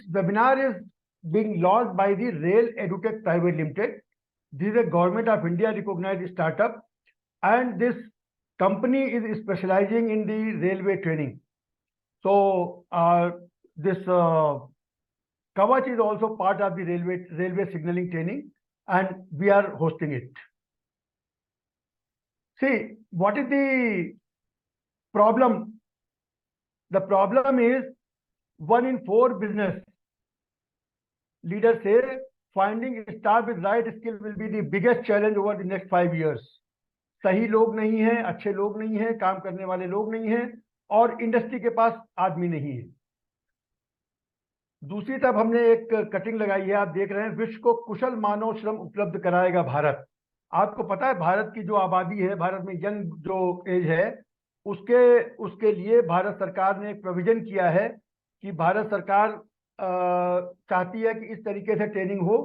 webinar is being launched by the Rail EduTech Private Limited. This is a Government of India recognized startup, and this company is specializing in the railway training. So this Kavach is also part of the railway signaling training, and we are hosting it. See, what is the problem? The problem is 1 in 4 business leaders say finding staff with right skill will be the biggest challenge over the next 5 years. सही लोग नहीं हैं, अच्छे लोग नहीं हैं, काम करने वाले लोग नहीं हैं, और इंडस्ट्री के पास आदमी नहीं है। दूसरी तरफ हमने एक कटिंग लगाई है, आप देख रहे हैं, विश्व को कुशल मानव श्रम उपलब्ध कराएगा भारत। आपको पता है भारत की जो आबादी है, भारत में यंग जो एज है, उसके लिए भारत सरकार ने एक प्रोविजन किया है कि भारत सरकार चाहती है कि इस तरीके से ट्रेनिंग हो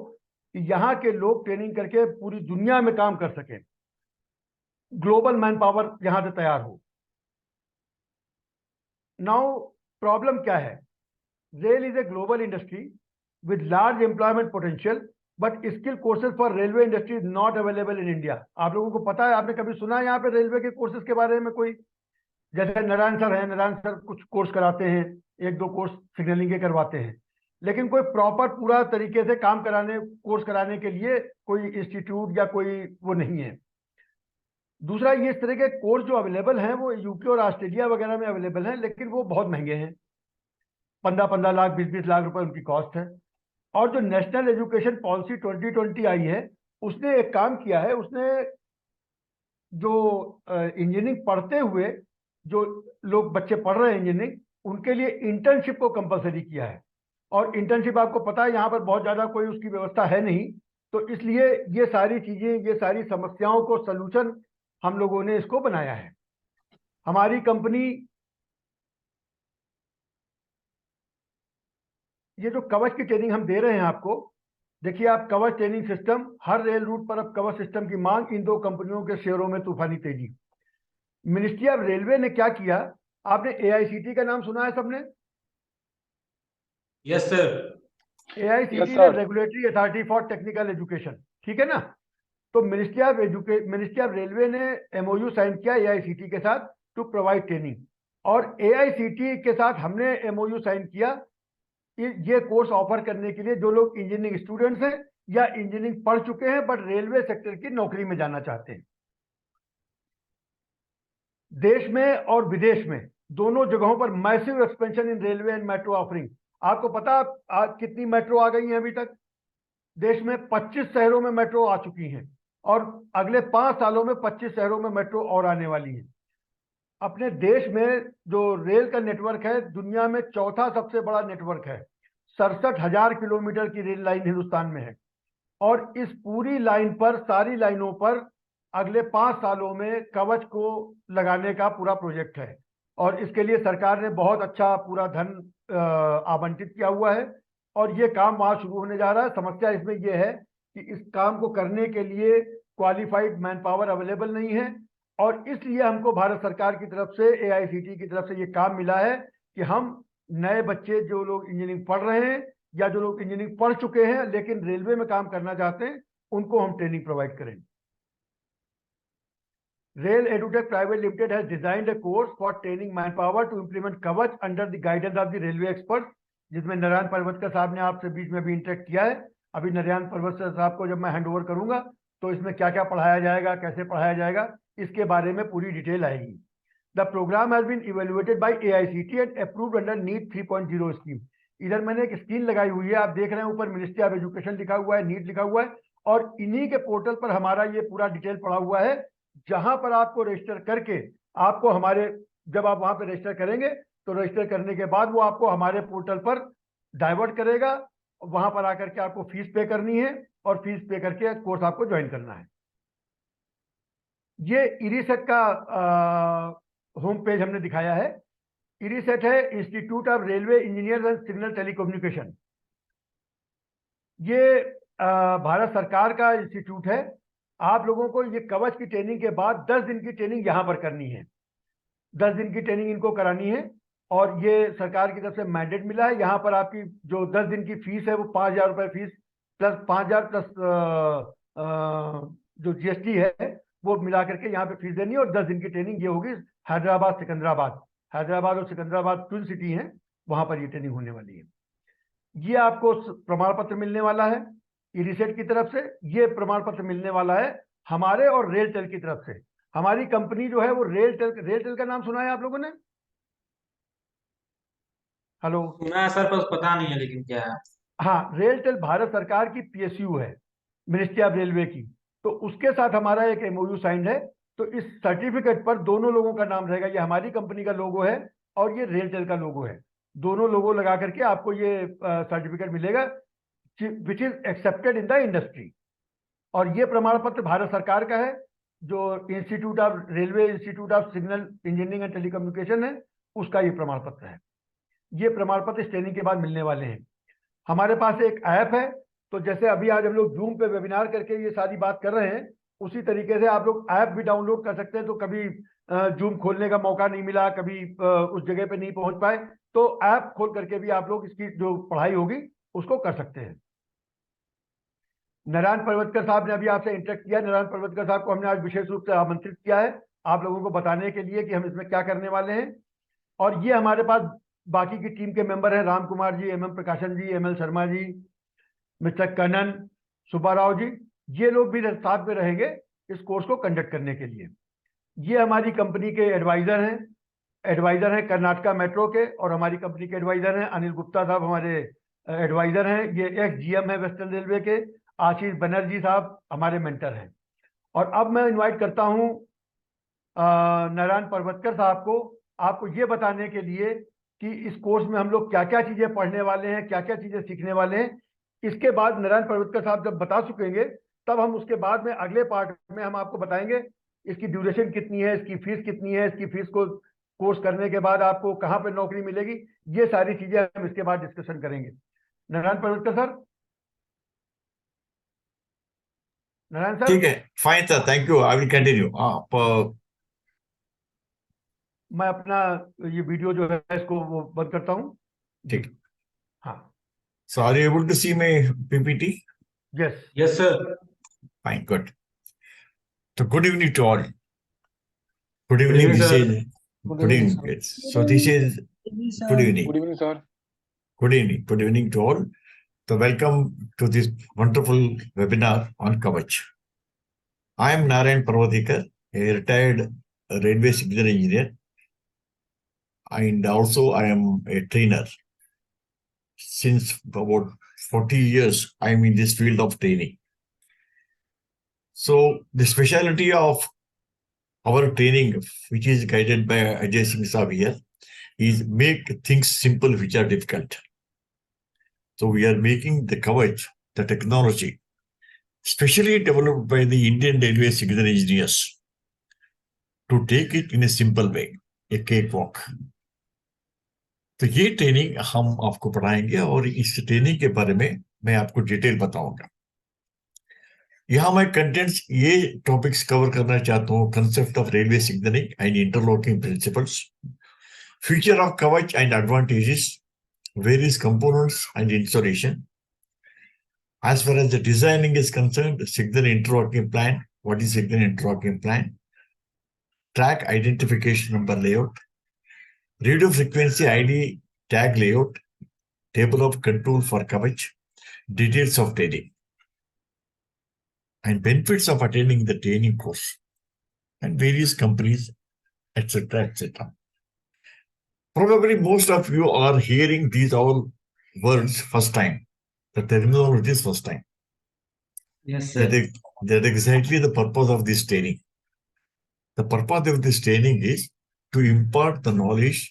कि यहाँ के लोग ट्रेनिंग करके पूरी दुनिया में काम कर सकें, ग्लोबल मैन पावर यहाँ से तैयार हो। नाउ प्रॉब्लम क्या है? Rail is a global industry with large employment potential, but skill courses for railway industry is not available in India. आप लोगों को पता है, आपने कभी सुना है यहाँ पे रेलवे के कोर्सेज के बारे में कोई? जैसे नारायण सर हैं, नारायण सर कुछ कोर्स कराते हैं, 1-2 कोर्स सिग्नलिंग के करवाते हैं, लेकिन कोई प्रॉपर पूरा तरीके से काम कराने, कोर्स कराने के लिए कोई इंस्टीट्यूट या कोई वो नहीं है। दूसरा, ये इस तरह के कोर्स जो अवेलेबल हैं वो यूके और ऑस्ट्रेलिया वगैरह में अवेलेबल हैं, लेकिन वो बहुत महंगे हैं, 15-15 लाख 20-20 लाख रुपए उनकी कॉस्ट है। और जो नेशनल एजुकेशन पॉलिसी 2020 आई है, उसने एक काम किया है, उसने जो इंजीनियरिंग पढ़ते हुए जो लोग बच्चे पढ़ रहे हैं इंजीनियरिंग, उनके लिए इंटर्नशिप को कंपलसरी किया है। और इंटर्नशिप आपको पता है यहाँ पर बहुत ज़्यादा कोई उसकी व्यवस्था है नहीं, तो इसलिए ये सारी चीज़ें, ये सारी समस्याओं को सलूशन हम लोगों ने इसको बनाया है। हमारी कंपनी ये जो कवच की ट्रेनिंग हम दे रहे हैं आपको, देखिए आप, कवच ट्रेनिंग सिस्टम, हर रेल रूट पर अब कवच सिस्टम की मांग, इन 2 कंपनियों के शेयरों में तूफानी तेजी। मिनिस्ट्री ऑफ रेलवे ने क्या किया? आपने AICT का नाम सुना है सबने? Yes sir. AICT है regulatory authority for technical education, ठीक है ना? तो मिनिस्ट्री ऑफ रेलवे ने MOU साइन किया AICT के साथ टू प्रोवाइड ट्रेनिंग, और AICT के साथ हमने MOU साइन किया ये कोर्स ऑफर करने के लिए जो लोग इंजीनियरिंग स्टूडेंट्स हैं या इंजीनियरिंग पढ़ चुके हैं बट रेलवे सेक्टर की नौकरी में जाना चाहते हैं। देश में और विदेश में दोनों जगहों पर massive expansion in railway and metro offering. आपको पता आज कितनी मेट्रो आ गई हैं? अभी तक देश में 25 शहरों में मेट्रो आ चुकी हैं, और अगले 5 सालों में 25 शहरों में मेट्रो और आने वाली है। अपने देश में जो रेल का नेटवर्क है, दुनिया में 4था सबसे बड़ा नेटवर्क है। 67,000 किलोमीटर की रेल लाइन हिंदुस्तान में है, और इस पूरी लाइन पर, सारी लाइनों पर अगले 5 सालों में कवच को लगाने का पूरा प्रोजेक्ट है, और इसके लिए सरकार ने बहुत अच्छा पूरा धन आवंटित किया हुआ है, और ये काम वहाँ शुरू होने जा रहा है। समस्या इसमें यह है कि इस काम को करने के लिए क्वालिफाइड मैन पावर अवेलेबल नहीं है, और इसलिए हमको भारत सरकार की तरफ से, AICT की तरफ से ये काम मिला है कि हम नए बच्चे जो लोग इंजीनियरिंग पढ़ रहे हैं या जो लोग इंजीनियरिंग पढ़ चुके हैं लेकिन रेलवे में काम करना चाहते हैं, उनको हम ट्रेनिंग प्रोवाइड करें। Rail EduTech Private Limited has designed a course for training manpower to implement Kavach under the guidance of the railway experts, जिसमें नारायण परवतकर साहब ने आपसे बीच में भी इंटरेक्ट किया है। अभी नारायण परवतकर साहब को जब मैं हैंड ओवर करूंगा तो इसमें क्या क्या पढ़ाया जाएगा, कैसे पढ़ाया जाएगा, इसके बारे में पूरी डिटेल आएगी। The programme has been evaluated by AICT and approved under NEAT 3.0 scheme. इधर मैंने एक स्क्रीन लगाई हुई है, आप देख रहे हैं, ऊपर मिनिस्ट्री ऑफ एजुकेशन लिखा हुआ है, नीट लिखा हुआ है, और इन्हीं के पोर्टल पर हमारा ये पूरा डिटेल पड़ा हुआ है, जहां पर आपको रजिस्टर करके, आपको हमारे, जब आप वहां पर रजिस्टर करेंगे तो रजिस्टर करने के बाद वो आपको हमारे पोर्टल पर डाइवर्ट करेगा, वहां पर आकर के आपको फीस पे करनी है, और फीस पे करके कोर्स आपको ज्वाइन करना है। ये इरीसेट का होम पेज हमने दिखाया है। इरीसेट है institute of railway engineer and signal telecommunication. ये भारत सरकार का इंस्टीट्यूट है। आप लोगों को ये कवच की ट्रेनिंग के बाद 10 दिन की ट्रेनिंग यहाँ पर करनी है। 10 दिन की ट्रेनिंग इनको करानी है, और ये सरकार की तरफ से मैंडेट मिला है। यहाँ पर आपकी जो 10 दिन की फीस है वो 5,000 रुपये फीस प्लस 5,000 प्लस जो जीएसटी है वो मिला करके यहाँ पे फीस देनी है। और 10 दिन की ट्रेनिंग ये होगी हैदराबाद सिकंदराबाद, हैदराबाद और सिकंदराबाद ट्विन सिटी हैं, वहां पर ये ट्रेनिंग होने वाली है। ये आपको प्रमाण पत्र मिलने वाला है इरिसेट की तरफ से। ये प्रमाण पत्र मिलने वाला है हमारे और रेलटेल की तरफ से। हमारी कंपनी जो है वो रेलटेल, रेलटेल का नाम सुना है आप लोगों ने? हेलो? सुना है सर, पर पता नहीं है लेकिन क्या है। हाँ, रेलटेल भारत सरकार की पीएसयू है, मिनिस्ट्री ऑफ रेलवे की। तो उसके साथ हमारा एक एमओयू साइन है। तो इस सर्टिफिकेट पर दोनों लोगों का नाम रहेगा। ये हमारी कंपनी का लोगो है और ये रेलटेल का लोगो है। दोनों लोगो लगा करके आपको ये सर्टिफिकेट मिलेगा which is accepted in the industry. और ये प्रमाण पत्र भारत सरकार का है, जो institute of railway institute of signal engineering and telecommunication है, उसका ये प्रमाण पत्र है। ये प्रमाण पत्र इस ट्रेनिंग के बाद मिलने वाले हैं। हमारे पास एक ऐप है। तो जैसे अभी आज हम लोग जूम पे वेबिनार करके ये सारी बात कर रहे हैं, उसी तरीके से आप लोग ऐप भी डाउनलोड कर सकते हैं। तो कभी जूम खोलने का मौका नहीं मिला, कभी उस जगह पे नहीं पहुंच पाए, तो ऐप खोल करके भी आप लोग इसकी जो पढ़ाई होगी उसको कर सकते हैं। नारायण पर्वतकर साहब ने अभी आपसे इंटरेक्ट किया। नारायण पर्वतकर साहब को हमने आज विशेष रूप से आमंत्रित किया है आप लोगों को बताने के लिए कि हम इसमें क्या करने वाले हैं। और ये हमारे पास बाकी की टीम के मेंबर हैं, राम कुमार जी, एम प्रकाशन जी, एमएल शर्मा जी, मिस्टर कनन, सुब्बाराव जी। ये लोग भी साथ में रहेंगे इस कोर्स को कंडक्ट करने के लिए। ये हमारी कंपनी के एडवाइजर हैं कर्नाटका मेट्रो के। और हमारी कंपनी के एडवाइजर हैं अनिल गुप्ता साहब, हमारे एडवाइजर हैं। ये एक्स जीएम है वेस्टर्न रेलवे के। आशीष बनर्जी साहब हमारे मेंटर हैं। और अब मैं इनवाइट करता हूं नारायण पर्वतकर साहब को, आपको ये बताने के लिए कि इस कोर्स में हम लोग क्या क्या चीजें पढ़ने वाले हैं, क्या क्या चीजें सीखने वाले हैं। इसके बाद नारायण पर्वतकर साहब जब बता चुकेंगे, तब हम उसके बाद में अगले पार्ट में हम आपको बताएंगे इसकी ड्यूरेशन कितनी है, इसकी फीस कितनी है, इसकी फीस को कोर्स करने के बाद आपको कहाँ पर नौकरी मिलेगी। ये सारी चीजें हम इसके बाद डिस्कशन करेंगे। Narayan Parvatkar sir, Narayan sir. ठीक है, fine sir, thank you, I will continue. आप मैं अपना ये वीडियो जो है इसको वो बंद करता हूँ जी। ठीक। हाँ, so are you able to see my PPT? Yes yes sir. Fine, good. So good evening to all. Good good evening. Evening This sir. is good evening. Yes. So this is good evening. Good evening, sir. Good evening. Good evening to all. So welcome to this wonderful webinar on Kavach. I am Narayan Parvatikar, a retired railway signal engineer, and also I am a trainer. Since about 40 years, I am in this field of training. So the specialty of our training, which is guided by Ajay Singh Saab here, is make things simple which are difficult. So we are making the Kavach, the technology, specially developed by the Indian Railway signal engineers, to take it in a simple way, a cakewalk. तो ये training हम आपको पढ़ाएंगे और इस training के बारे में मैं आपको डिटेल बताऊंगा। यहाँ मैं कंटेंट्स ये टॉपिक्स कवर करना चाहता हूँ: concept of railway signalling and interlocking principles, future of Kavach and advantages, various components and installation. As far as the designing is concerned, signal interlocking plan, what is signal interlocking plan? Track identification number layout, radio frequency ID tag layout, table of control for Kavach, details of training, and benefits of attending the training course, and various companies, etc., etc. Probably most of you are hearing these all words first time, the terminologies first time. Yes sir. That exactly the purpose of this training. The purpose of this training is to impart the knowledge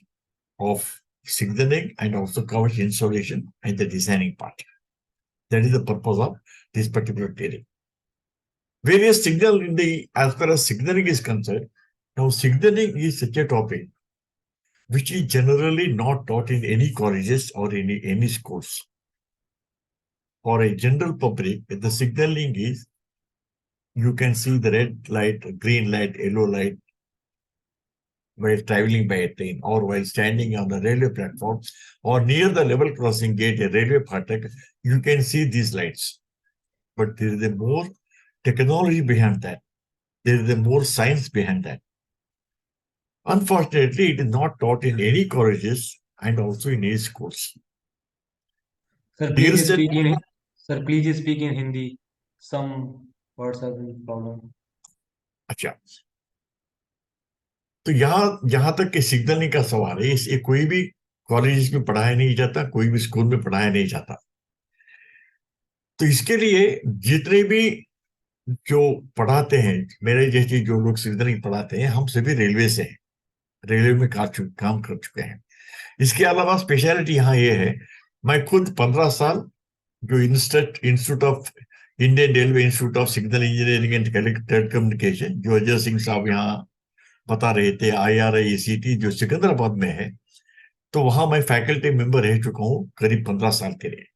of signaling and also Kavach installation and the designing part. That is the purpose of this particular training. Various signal in the, as far as signaling is concerned, now signaling is such a topic which is generally not taught in any colleges or any schools. For a general public, the signaling is, you can see the red light, green light, yellow light, while traveling by a train or while standing on the railway platform or near the level crossing gate, a railway phatak, you can see these lights. But there is a more technology behind that. There is a more science behind that. Unfortunately, it is not taught in any colleges and also in any schools. Sir, Dear please sir, speak in Sir, please speak in Hindi. Some words have been problem. अच्छा, तो यहाँ तक कि signalling का सवाल है, इसे कोई भी कॉलेज में पढ़ाया नहीं जाता, कोई भी स्कूल में पढ़ाया नहीं जाता। तो इसके लिए जितने भी जो पढ़ाते हैं, मेरे जैसे जो लोग सिग्नलिंग पढ़ाते हैं, हम सभी रेलवे से हैं, रेलवे में काम कर चुके हैं। इसके अलावा स्पेशलिटी यहाँ ये है, मैं खुद 15 साल जो institute of Indian railway institute of signal engineering and telecommunication, जो अजय सिंह साहब यहाँ बता रहे थे, IRICT जो सिकंदराबाद में है, तो वहां मैं फैकल्टी मेंबर रह चुका हूँ करीब 15 साल के लिए।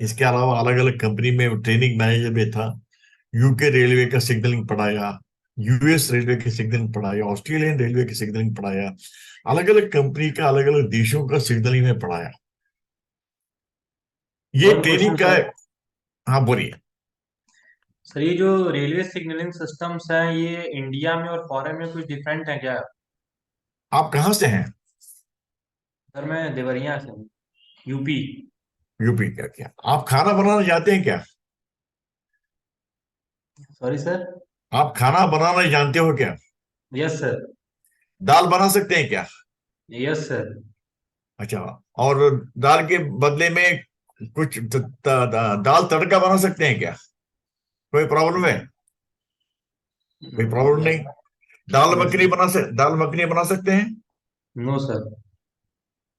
इसके अलावा अलग अलग कंपनी में ट्रेनिंग मैनेजर भी था, UK रेलवे का सिग्नलिंग पढ़ाया, US रेलवे की सिग्नलिंग पढ़ाया, ऑस्ट्रेलियन रेलवे की सिग्नलिंग पढ़ाया, अलग अलग कंपनी का अलग अलग देशों का सिग्नलिंग में पढ़ाया। ये One ट्रेनिंग question, का, sir. हाँ बोलिए। सर, ये जो रेलवे सिग्नलिंग सिस्टम्स हैं, ये इंडिया में और फॉरेन में कुछ डिफरेंट है क्या? आप कहाँ से हैं? सर, मैं देवरिया से हूँ, यूपी। यूपी का। क्या आप खाना बनाना जानते हैं क्या? Sorry sir. आप खाना बनाना जानते हो क्या? Yes sir. दाल बना सकते हैं क्या? Yes sir. अच्छा, और दाल के बदले में कुछ दाल तड़का बना सकते हैं क्या? कोई प्रॉब्लम है? कोई प्रॉब्लम नहीं। दाल मखनी बना सकते हैं? No sir.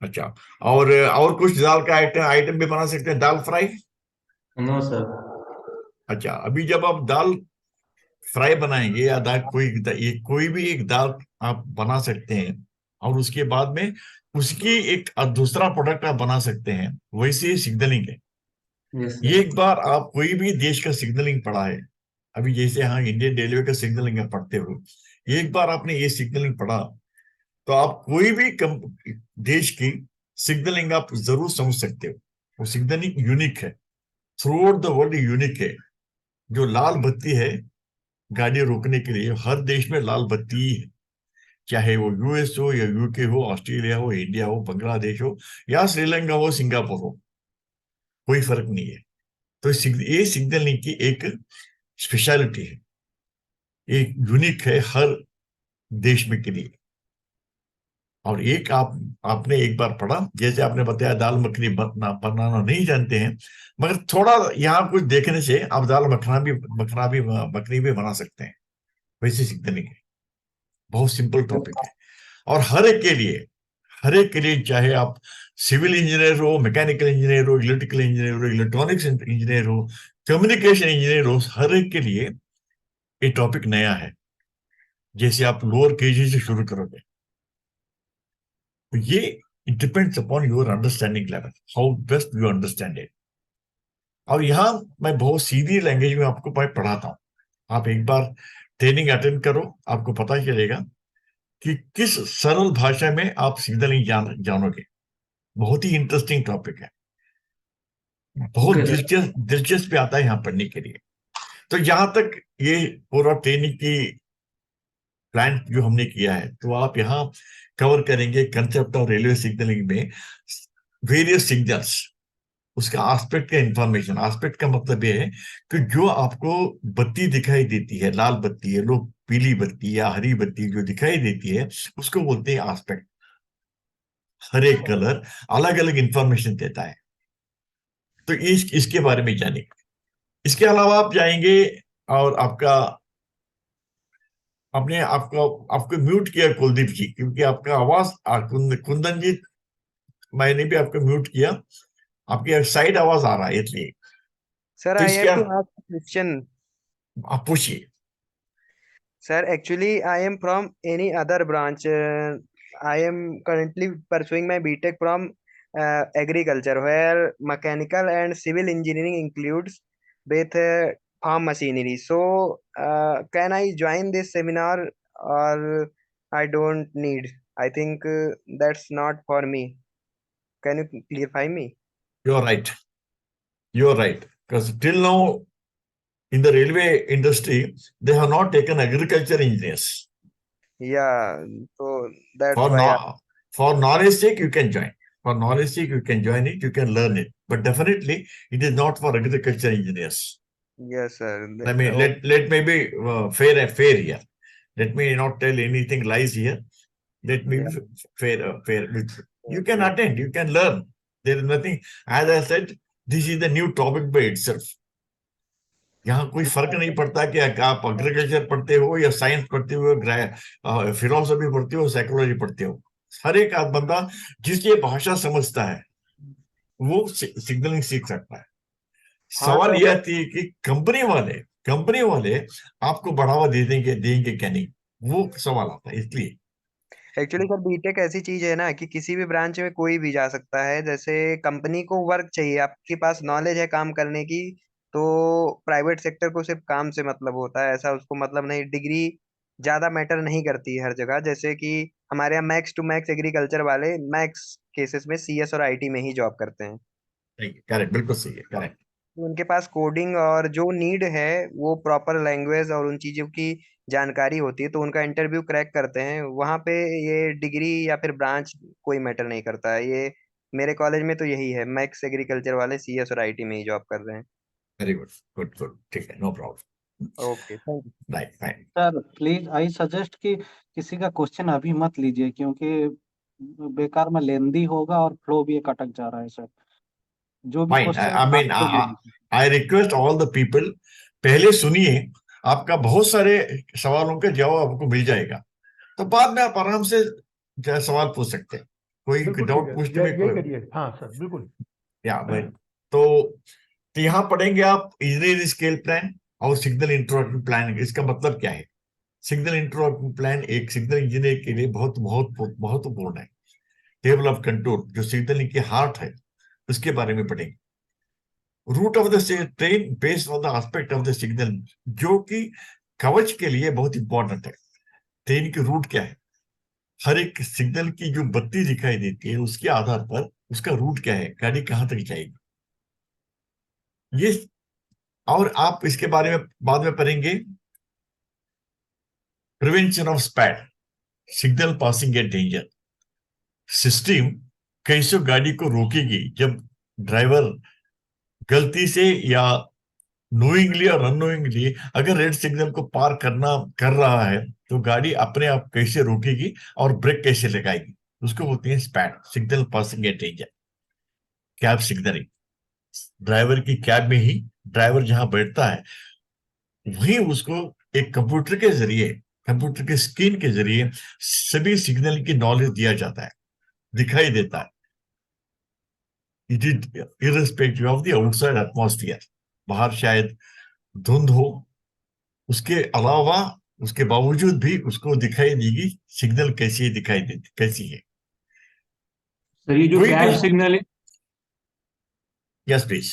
अच्छा, और कुछ दाल का आइटम भी बना सकते हैं, दाल फ्राई? No sir. अच्छा, अभी जब आप दाल फ्राई बनाएंगे या कोई भी एक दाल आप बना सकते हैं, और उसके बाद में उसकी एक दूसरा प्रोडक्ट आप बना सकते हैं, वैसे ही सिग्नलिंग है। यस ये सर। एक बार आप कोई भी देश का सिग्नलिंग पढ़ा है, अभी जैसे हाँ इंडियन रेलवे का सिग्नलिंग पढ़ते हो, एक बार आपने ये सिग्नलिंग पढ़ा, तो आप कोई भी देश की सिग्नलिंग आप जरूर समझ सकते हो। वो सिग्नलिंग यूनिक है, through out the world unique है। जो लाल बत्ती है गाड़ी रोकने के लिए, हर देश में लाल बत्ती ही है, चाहे वो US हो या UK हो, ऑस्ट्रेलिया हो, इंडिया हो, बांग्लादेश हो या श्रीलंका हो, सिंगापुर हो, कोई फर्क नहीं है। तो ये सिग्नलिंग की एक स्पेशलिटी है, एक यूनिक है हर देश में के लिए। और एक आपने एक बार पढ़ा, जैसे आपने बताया दाल मखनी बनाना नहीं जानते हैं, मगर थोड़ा यहाँ कुछ देखने से आप दाल मखनी भी बना सकते हैं, वैसे सिग्नलिंग है। बहुत सिंपल टॉपिक है, और हर एक के लिए, चाहे आप सिविल इंजीनियर हो, मैकेनिकल इंजीनियर हो, इलेक्ट्रिकल इंजीनियर हो, इलेक्ट्रॉनिक्स इंजीनियर हो, कम्युनिकेशन इंजीनियर हो, हर एक के लिए ये टॉपिक नया है। जैसे आप लोअर KG से शुरू करोगे, तो ये it depends upon your understanding level, how best you understand it. और यहाँ मैं बहुत सीधी लैंग्वेज में आपको पढ़ाता हूँ, आप एक बार ट्रेनिंग अटेंड करो, आपको पता चलेगा कि किस सरल भाषा में आप सिग्नलिंग जानोगे। बहुत ही इंटरेस्टिंग टॉपिक है, बहुत ओके सर। दिलचस्प आता है यहाँ पढ़ने के लिए। तो जहां तक ये पूरा ट्रेनिंग की प्लान जो हमने किया है, तो आप यहाँ कवर करेंगे कंसेप्ट ऑफ रेलवे सिग्नलिंग में वेरियस सिग्नल्स, उसका एस्पेक्ट का इंफॉर्मेशन। एस्पेक्ट का मतलब ये है कि जो आपको बत्ती दिखाई देती है, लाल बत्ती है, लोग पीली बत्ती या हरी बत्ती जो दिखाई देती है, उसको बोलते हैं एस्पेक्ट। हर एक कलर अलग अलग इंफॉर्मेशन देता है। तो इसके बारे में जानेंगे। इसके अलावा आप जाएंगे, और अपने आपको म्यूट किया कुलदीप जी, क्योंकि आपका आवाज कुंदन जी, मैंने भी आपको म्यूट किया, आपकी साइड आवाज आ रहा है इसलिए। Sir, तो I इसके have to ask a question. आप पूछिए। Sir, actually, I am from any other branch. I am currently pursuing my BTech from agriculture, where mechanical and civil engineering includes with farm machinery. So, can I join this seminar, or I don't need. I think that's not for me. Can you clarify me? You're right. You're right. Because till now, in the railway industry, they have not taken agriculture engineers. Yeah, so that's For why no, for knowledge sake, you can join. For knowledge sake, you can join it. You can learn it. But definitely, it is not for agriculture engineers. yes, sir. Let me Oh, let me be fair here. Let me not tell anything lies here. Let me yeah, be fair. You can okay. attend. You can learn. There is nothing. As I said, this is the new topic by itself. यहाँ कोई फर्क नहीं पड़ता कि आप agriculture पढ़ते हो या साइंस पढ़ते हो, फिलोसफी पढ़ते हो, साइकोलॉजी पढ़ते हो। हर एक बंदा जिस ये भाषा समझता है वो सिग्नलिंग सीख सकता है। हाँ सवाल सर, यह आती है कि कंपनी वाले आपको बढ़ावा देंगे क्या नहीं, वो सवाल आता है। इसलिए एक्चुअली सर बीटेक ऐसी चीज है ना कि किसी भी ब्रांच में कोई भी जा सकता है। जैसे कंपनी को वर्क चाहिए, आपके पास नॉलेज है काम करने की, तो प्राइवेट सेक्टर को सिर्फ काम से मतलब होता है, ऐसा उसको मतलब नहीं। डिग्री ज्यादा मैटर नहीं करती है हर जगह। जैसे कि हमारे यहाँ मैक्स टू मैक्स एग्रीकल्चर वाले मैक्स केसेस में सीएस और आईटी में ही जॉब करते हैं। करेक्ट, बिल्कुल सही है, करेक्ट। तो उनके पास कोडिंग और जो नीड है वो प्रॉपर लैंग्वेज और उन चीजों की जानकारी होती है, तो उनका इंटरव्यू क्रैक करते हैं वहां पे। ये डिग्री या फिर ब्रांच कोई मैटर नहीं करता है। ये मेरे कॉलेज में तो यही है, मैक्स एग्रीकल्चर वाले सीएस और आईटी में ही जॉब कर रहे हैं। वेरी गुड, गुड, ठीक है, no problem. Okay, thank you. Right, fine. Sir please I suggest कि किसी का क्वेश्चन अभी मत लीजिए, क्योंकि बेकार में लेंदी होगा और फ्लो भी एक अटक जा रहा है सर। जो भी फाइन, क्वेश्चन आई मीन आपको दीजिए। I request all the people, पहले सुनिए, आपका बहुत सारे सवालों का जवाब आपको मिल जाएगा, तो बाद में आप आराम से सवाल पूछ सकते हैं। कोई बिल्कुल ठीक डाउट है, पूछने में यही करिए। हाँ सर, बिल्कुल। या तो यहाँ पढ़ेंगे आप इंजीनियर स्केल प्लान और सिग्नल इंटरप्ट प्लान। इसका मतलब क्या है? सिग्नल इंटरप्ट प्लान एक सिग्नल इंजीनियर के लिए बहुत बहुत महत्वपूर्ण है। टेबल ऑफ कंट्रोल जो सिग्नलिंग की हार्ट है, उसके बारे में पढ़ेंगे। Route of the train based on the aspect of the signal, जो कि कवच के लिए बहुत इंपॉर्टेंट है। ट्रेन की रूट क्या है? हर एक सिग्नल की जो बत्ती दिखाई देती है उसके आधार पर उसका रूट क्या है, गाड़ी कहां तक जाएगी, ये। और आप इसके बारे में बाद में पढ़ेंगे। Prevention of SPAD, signal passing at danger. System कैसे गाड़ी को रोकेगी जब ड्राइवर गलती से या नोइंगली और अननोइंगली अगर रेड सिग्नल को पार कर रहा है, तो गाड़ी अपने आप कैसे रोकेगी और ब्रेक कैसे लगाएगी, उसको बोलते हैं SPAD, signal passing at danger. Cab signalling, driver की कैब में ही ड्राइवर जहां बैठता है वहीं उसको एक कंप्यूटर के स्क्रीन के जरिए सभी सिग्नल की नॉलेज दिया जाता है, दिखाई देता है। It is irrespective of the outside atmosphere. बाहर शायद धुंध हो, उसके अलावा उसके बावजूद भी उसको दिखाई देगी सिग्नल कैसी है। सर ये जो कोई भी, cab signalling yes please.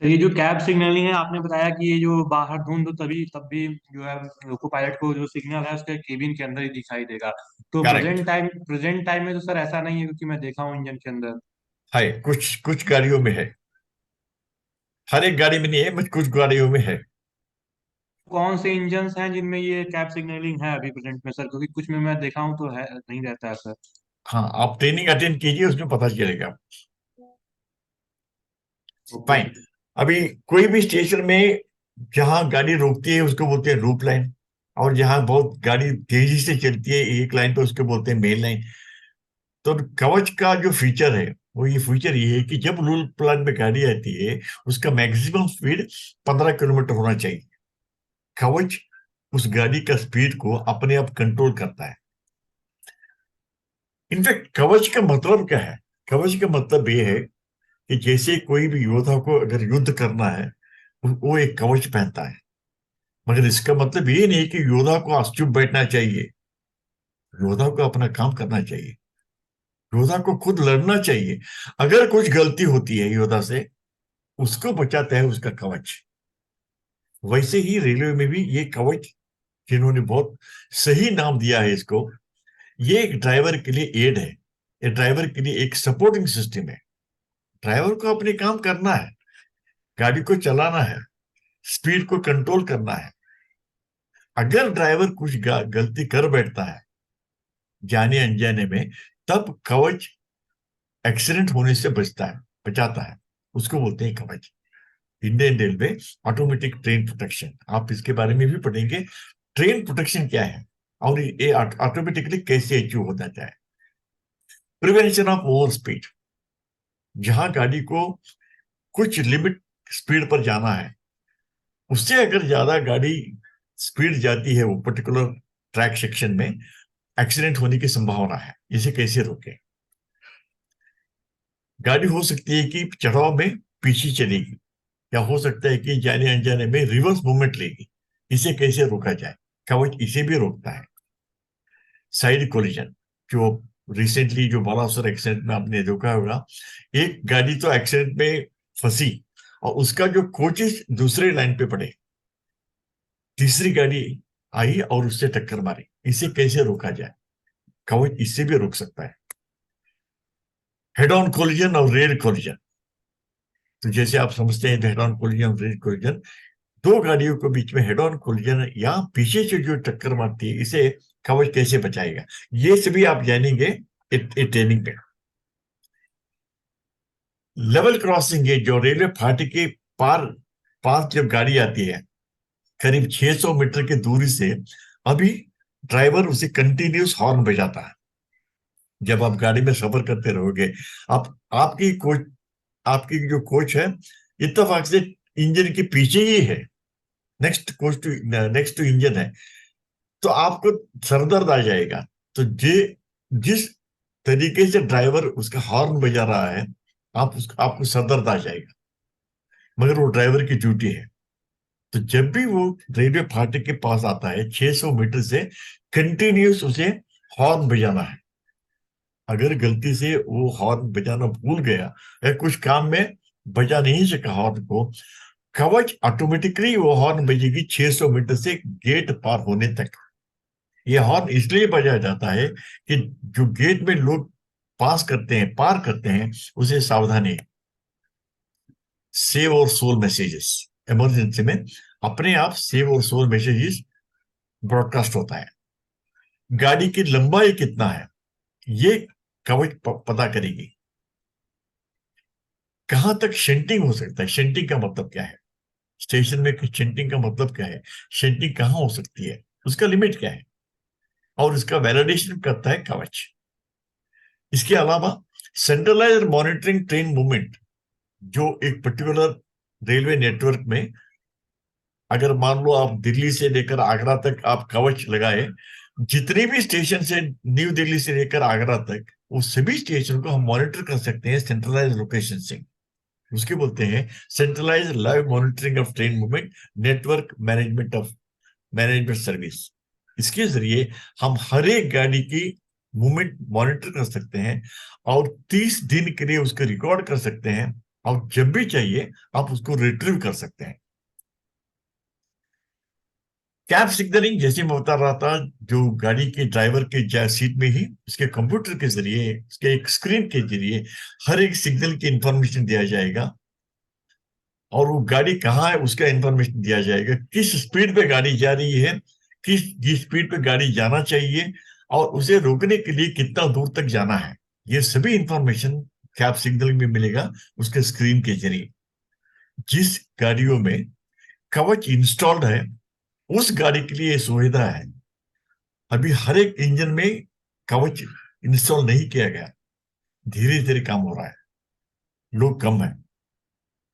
Sir ये जो कैब सिग्नलिंग है, आपने बताया कि ये जो बाहर धुंध हो तब भी जो है लोको पायलट को जो सिग्नल है उसके केबिन के अंदर ही दिखाई देगा। तो करेक्ट प्रेजेंट टाइम में तो सर ऐसा नहीं है, क्योंकि मैं देखा हूँ इंजन के अंदर। है, कुछ गाड़ियों में है, हर एक गाड़ी में नहीं है, बट कुछ गाड़ियों में है। कौन से इंजन हैं जिनमें ये कैब सिग्नलिंग है अभी प्रेजेंट में सर? क्योंकि कुछ में मैं देखा हूँ तो है, नहीं रहता है सर। हाँ, आप ट्रेनिंग अटेंड कीजिए, उसमें पता चलेगा। ओके। फाइन। अभी कोई भी स्टेशन में जहां गाड़ी रोकती है उसको बोलते हैं लूप लाइन, और जहां बहुत गाड़ी तेजी से चलती है एक लाइन पे उसको बोलते हैं मेन लाइन। तो कवच का जो फीचर है वो ये फीचर ये है कि जब लूप लाइन में गाड़ी आती है उसका मैक्सिमम स्पीड 15 किलोमीटर होना चाहिए। कवच उस गाड़ी का स्पीड को अपने आप कंट्रोल करता है। इनफैक्ट कवच का मतलब क्या है? कवच का मतलब ये है कि जैसे कोई भी योद्धा को अगर युद्ध करना है वो एक कवच पहनता है, मगर इसका मतलब ये नहीं कि योद्धा को चुप बैठना चाहिए। योद्धा को अपना काम करना चाहिए, योद्धा को खुद लड़ना चाहिए। अगर कुछ गलती होती है योद्धा से, उसको बचाता है उसका कवच। वैसे ही रेलवे में भी ये कवच जिन्होंने बहुत सही नाम दिया है इसको। ये एक ड्राइवर के लिए एड है, ये ड्राइवर के लिए एक सपोर्टिंग सिस्टम है। ड्राइवर को अपने काम करना है, गाड़ी को चलाना है, स्पीड को कंट्रोल करना है। अगर ड्राइवर कुछ गलती कर बैठता है जाने अनजाने में, तब कवच एक्सीडेंट होने से बचाता है, उसको बोलते हैं कवच। Indian railway automatic train protection, आप इसके बारे में भी पढ़ेंगे, ट्रेन प्रोटेक्शन क्या है और ये ऑटोमेटिकली कैसे अचीव होता है। प्रिवेंशन ऑफ ओवर स्पीड, जहां गाड़ी को कुछ लिमिट स्पीड पर जाना है, उससे अगर ज्यादा गाड़ी स्पीड जाती है वो पर्टिकुलर ट्रैक सेक्शन में, एक्सीडेंट होने की संभावना है। इसे कैसे रोकें? गाड़ी हो सकती है कि चढ़ाव में पीछे चलेगी, या हो सकता है कि जाने अनजाने में रिवर्स मूवमेंट लेगी। इसे कैसे रोका जाए? कवच इसे भी रोकता है। साइड कोलिजन, जो रिसेंटली जो बालासोर एक्सीडेंट में आपने देखा होगा, एक गाड़ी तो एक्सीडेंट में फंसी और उसका जो कोचेस दूसरे लाइन पे पड़े, तीसरी गाड़ी आई और उससे टक्कर मारी। इसे कैसे रोका जाए? कवच इससे भी रोक सकता है। हेड ऑन कोलिजन और रेयर कोलिजन, तो जैसे आप समझते हैं हेड ऑन कोलिजन और रेयर कोलिजन, दो गाड़ियों के बीच में हेड ऑन कोलिजन या पीछे से जो टक्कर मारती है, इसे कवच कैसे बचाएगा? ये सभी आप जानेंगे ट्रेनिंग में। लेवल क्रॉसिंग है, जो रेलवे फाटक के पास जब गाड़ी आती है करीब 600 मीटर की दूरी से, अभी ड्राइवर उसे कंटिन्यूस हॉर्न बजाता है। जब आप गाड़ी में सफर करते रहोगे, आपकी जो कोच है इत्तेफाक से इंजन के पीछे ही है, नेक्स्ट टू इंजन है, तो आपको सरदर्द आ जाएगा। तो जिस तरीके से ड्राइवर उसका हॉर्न बजा रहा है, आपको सरदर्द आ जाएगा, मगर वो ड्राइवर की ड्यूटी है। तो जब भी वो रेलवे फाटक के पास आता है 600 मीटर से, कंटिन्यूस उसे हॉर्न बजाना है। अगर गलती से वो हॉर्न बजाना भूल गया या कुछ काम में बजा नहीं सका हॉर्न को, कवच ऑटोमेटिकली वो हॉर्न बजेगी 600 मीटर से गेट पार होने तक। ये हॉर्न इसलिए बजाया जाता है कि जो गेट में लोग पार करते हैं, उसे सावधानी। सेव और सोल मैसेजेस, इमरजेंसी में अपने आप सेव और सोल मैसेजेस ब्रॉडकास्ट होता है। गाड़ी की लंबाई कितना है, ये कवच पता करेगी। कहां तक शंटिंग हो सकता है, शंटिंग का मतलब क्या है, स्टेशन में शंटिंग का मतलब क्या है, शंटिंग कहां हो सकती है, उसका लिमिट क्या है, और इसका वैलिडेशन करता है कवच। इसके अलावा सेंट्रलाइज्ड मॉनिटरिंग ट्रेन मूवमेंट, जो एक पर्टिकुलर रेलवे नेटवर्क में, अगर मान लो आप दिल्ली से लेकर आगरा तक आप कवच लगाए, जितने भी स्टेशन से न्यू दिल्ली से लेकर आगरा तक, वो सभी स्टेशन को हम मॉनिटर कर सकते हैं सेंट्रलाइज्ड लोकेशन से। उसके बोलते हैं centralised live monitoring of train movement network management service. इसके जरिए हम हर एक गाड़ी की मूवमेंट मॉनिटर कर सकते हैं और 30 दिन के लिए उसको रिकॉर्ड कर सकते हैं, और जब भी चाहिए आप उसको रिट्रीव कर सकते हैं। कैब सिग्नलिंग, जैसे मैं बता रहा था, जो गाड़ी के ड्राइवर के सीट में ही उसके कंप्यूटर के जरिए, उसके एक स्क्रीन के जरिए हर एक सिग्नल की इंफॉर्मेशन दिया जाएगा, और वो गाड़ी कहाँ है उसका इंफॉर्मेशन दिया जाएगा, किस स्पीड पे गाड़ी जा रही है, किस स्पीड पे गाड़ी जाना चाहिए, और उसे रोकने के लिए कितना दूर तक जाना है। ये सभी इंफॉर्मेशन कैब सिग्नलिंग में मिलेगा उसके स्क्रीन के जरिए। जिस गाड़ियों में कवच इंस्टॉल्ड है, उस गाड़ी के लिए सुविधा है। अभी हर एक इंजन में कवच इंस्टॉल नहीं किया गया, धीरे धीरे काम हो रहा है, लोग कम है।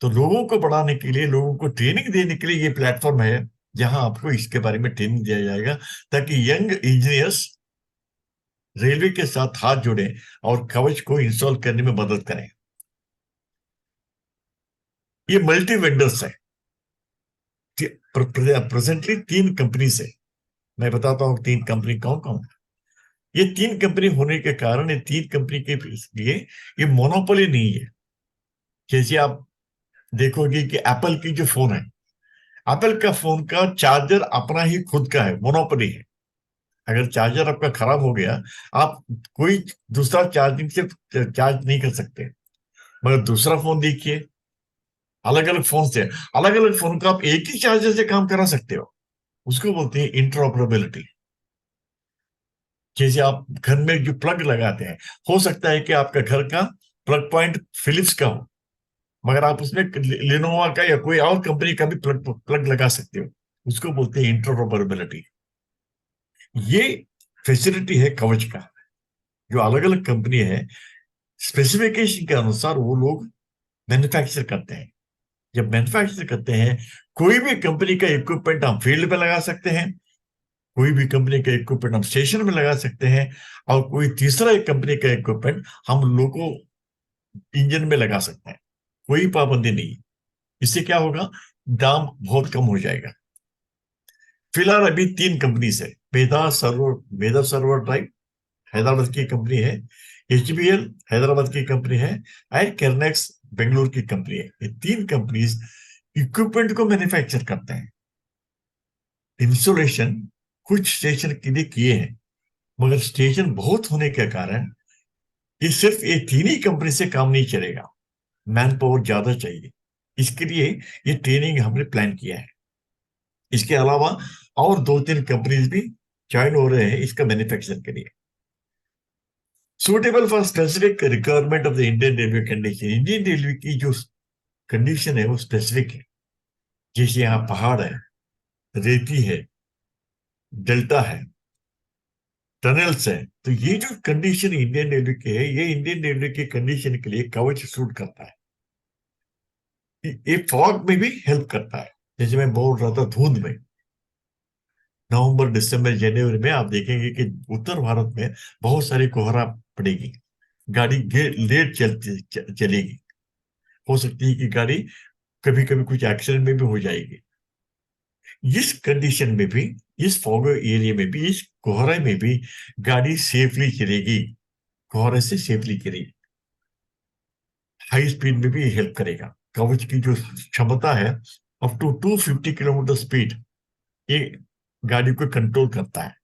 तो लोगों को बढ़ाने के लिए, लोगों को ट्रेनिंग देने के लिए ये प्लेटफॉर्म है, जहां आपको इसके बारे में ट्रेनिंग दिया जाएगा, ताकि यंग इंजीनियर्स रेलवे के साथ हाथ जोड़ें और कवच को इंस्टॉल करने में मदद करें। ये मल्टी वेंडर्स है, प्रेजेंटली 3 कंपनी से। मैं बताता हूं 3 कंपनी कौन कौन है। ये 3 कंपनी होने के कारण, ये 3 कंपनी के लिए ये मोनोपोली नहीं है। जैसे आप देखोगे कि एप्पल की जो फोन है, एप्पल का फोन का चार्जर अपना ही खुद का है, मोनोपोली है। अगर चार्जर आपका खराब हो गया, आप कोई दूसरा चार्जिंग से चार्ज नहीं कर सकते। मगर दूसरा फोन देखिए, अलग अलग फोन से, अलग अलग फोन को आप एक ही चार्जर से काम करा सकते हो। उसको बोलते हैं इंटरऑपरेबिलिटी। जैसे आप घर में जो प्लग लगाते हैं, हो सकता है कि आपका घर का प्लग पॉइंट फिलिप्स का हो, मगर आप उसमें लिनोवा का या कोई और कंपनी का भी प्लग लगा सकते हो। उसको बोलते हैं इंटरऑपरेबिलिटी। ये फैसिलिटी है कवच का, जो अलग अलग कंपनी है, स्पेसिफिकेशन के अनुसार वो लोग मैन्युफैक्चर करते हैं। जब मैन्युफैक्चर करते हैं, कोई भी कंपनी का इक्विपमेंट हम फील्ड में लगा सकते हैं, कोई भी कंपनी का इक्विपमेंट हम स्टेशन में लगा सकते हैं, और कोई तीसरा एक कंपनी का इक्विपमेंट हम लोगों इंजन में लगा सकते हैं। कोई पाबंदी नहीं। इससे क्या होगा, दाम बहुत कम हो जाएगा। फिलहाल अभी 3 कंपनी है, वेदा सर्वर ड्राइव हैदराबाद की कंपनी है, HBL हैदराबाद की कंपनी है, एंड केरनेक्स बेंगलुरु की कंपनी है। ये 3 कंपनीज इक्विपमेंट को मैन्युफैक्चर करते हैं। इंस्टॉलेशन कुछ स्टेशन के लिए किए हैं, मगर स्टेशन बहुत होने के कारण ये सिर्फ ये 3 ही कंपनी से काम नहीं चलेगा, मैन पावर ज्यादा चाहिए। इसके लिए ये ट्रेनिंग हमने प्लान किया है। इसके अलावा और 2-3 कंपनीज भी ज्वाइन हो रहे हैं इसका मैन्युफैक्चर के लिए। Suitable for specific requirement of the Indian railway condition. Indian railway की जो कंडीशन है वो स्पेसिफिक है। जैसे यहाँ पहाड़ है, रेती है, डेल्टा है, टनल्स है, तो ये जो कंडीशन इंडियन रेलवे की है, ये इंडियन रेलवे की कंडीशन के लिए कवच सूट करता है। ये फॉग में भी हेल्प करता है। जैसे मैं बोल रहा था, धुंध में नवंबर, दिसंबर, जनवरी में आप देखेंगे कि उत्तर भारत में बहुत सारी कोहरा पड़ेगी, गाड़ी लेट चलेगी। हो सकती है कि गाड़ी कभी कभी कुछ एक्सीडेंट में भी हो जाएगी। इस कंडीशन में भी, इस फॉग एरिया में भी, इस कोहरे में भी गाड़ी सेफली चलेगी, कोहरे से सेफली चलेगी। हाई स्पीड में भी हेल्प करेगा। कवच की जो क्षमता है अप टू 250 किलोमीटर स्पीड, ये गाड़ी को कंट्रोल करता है।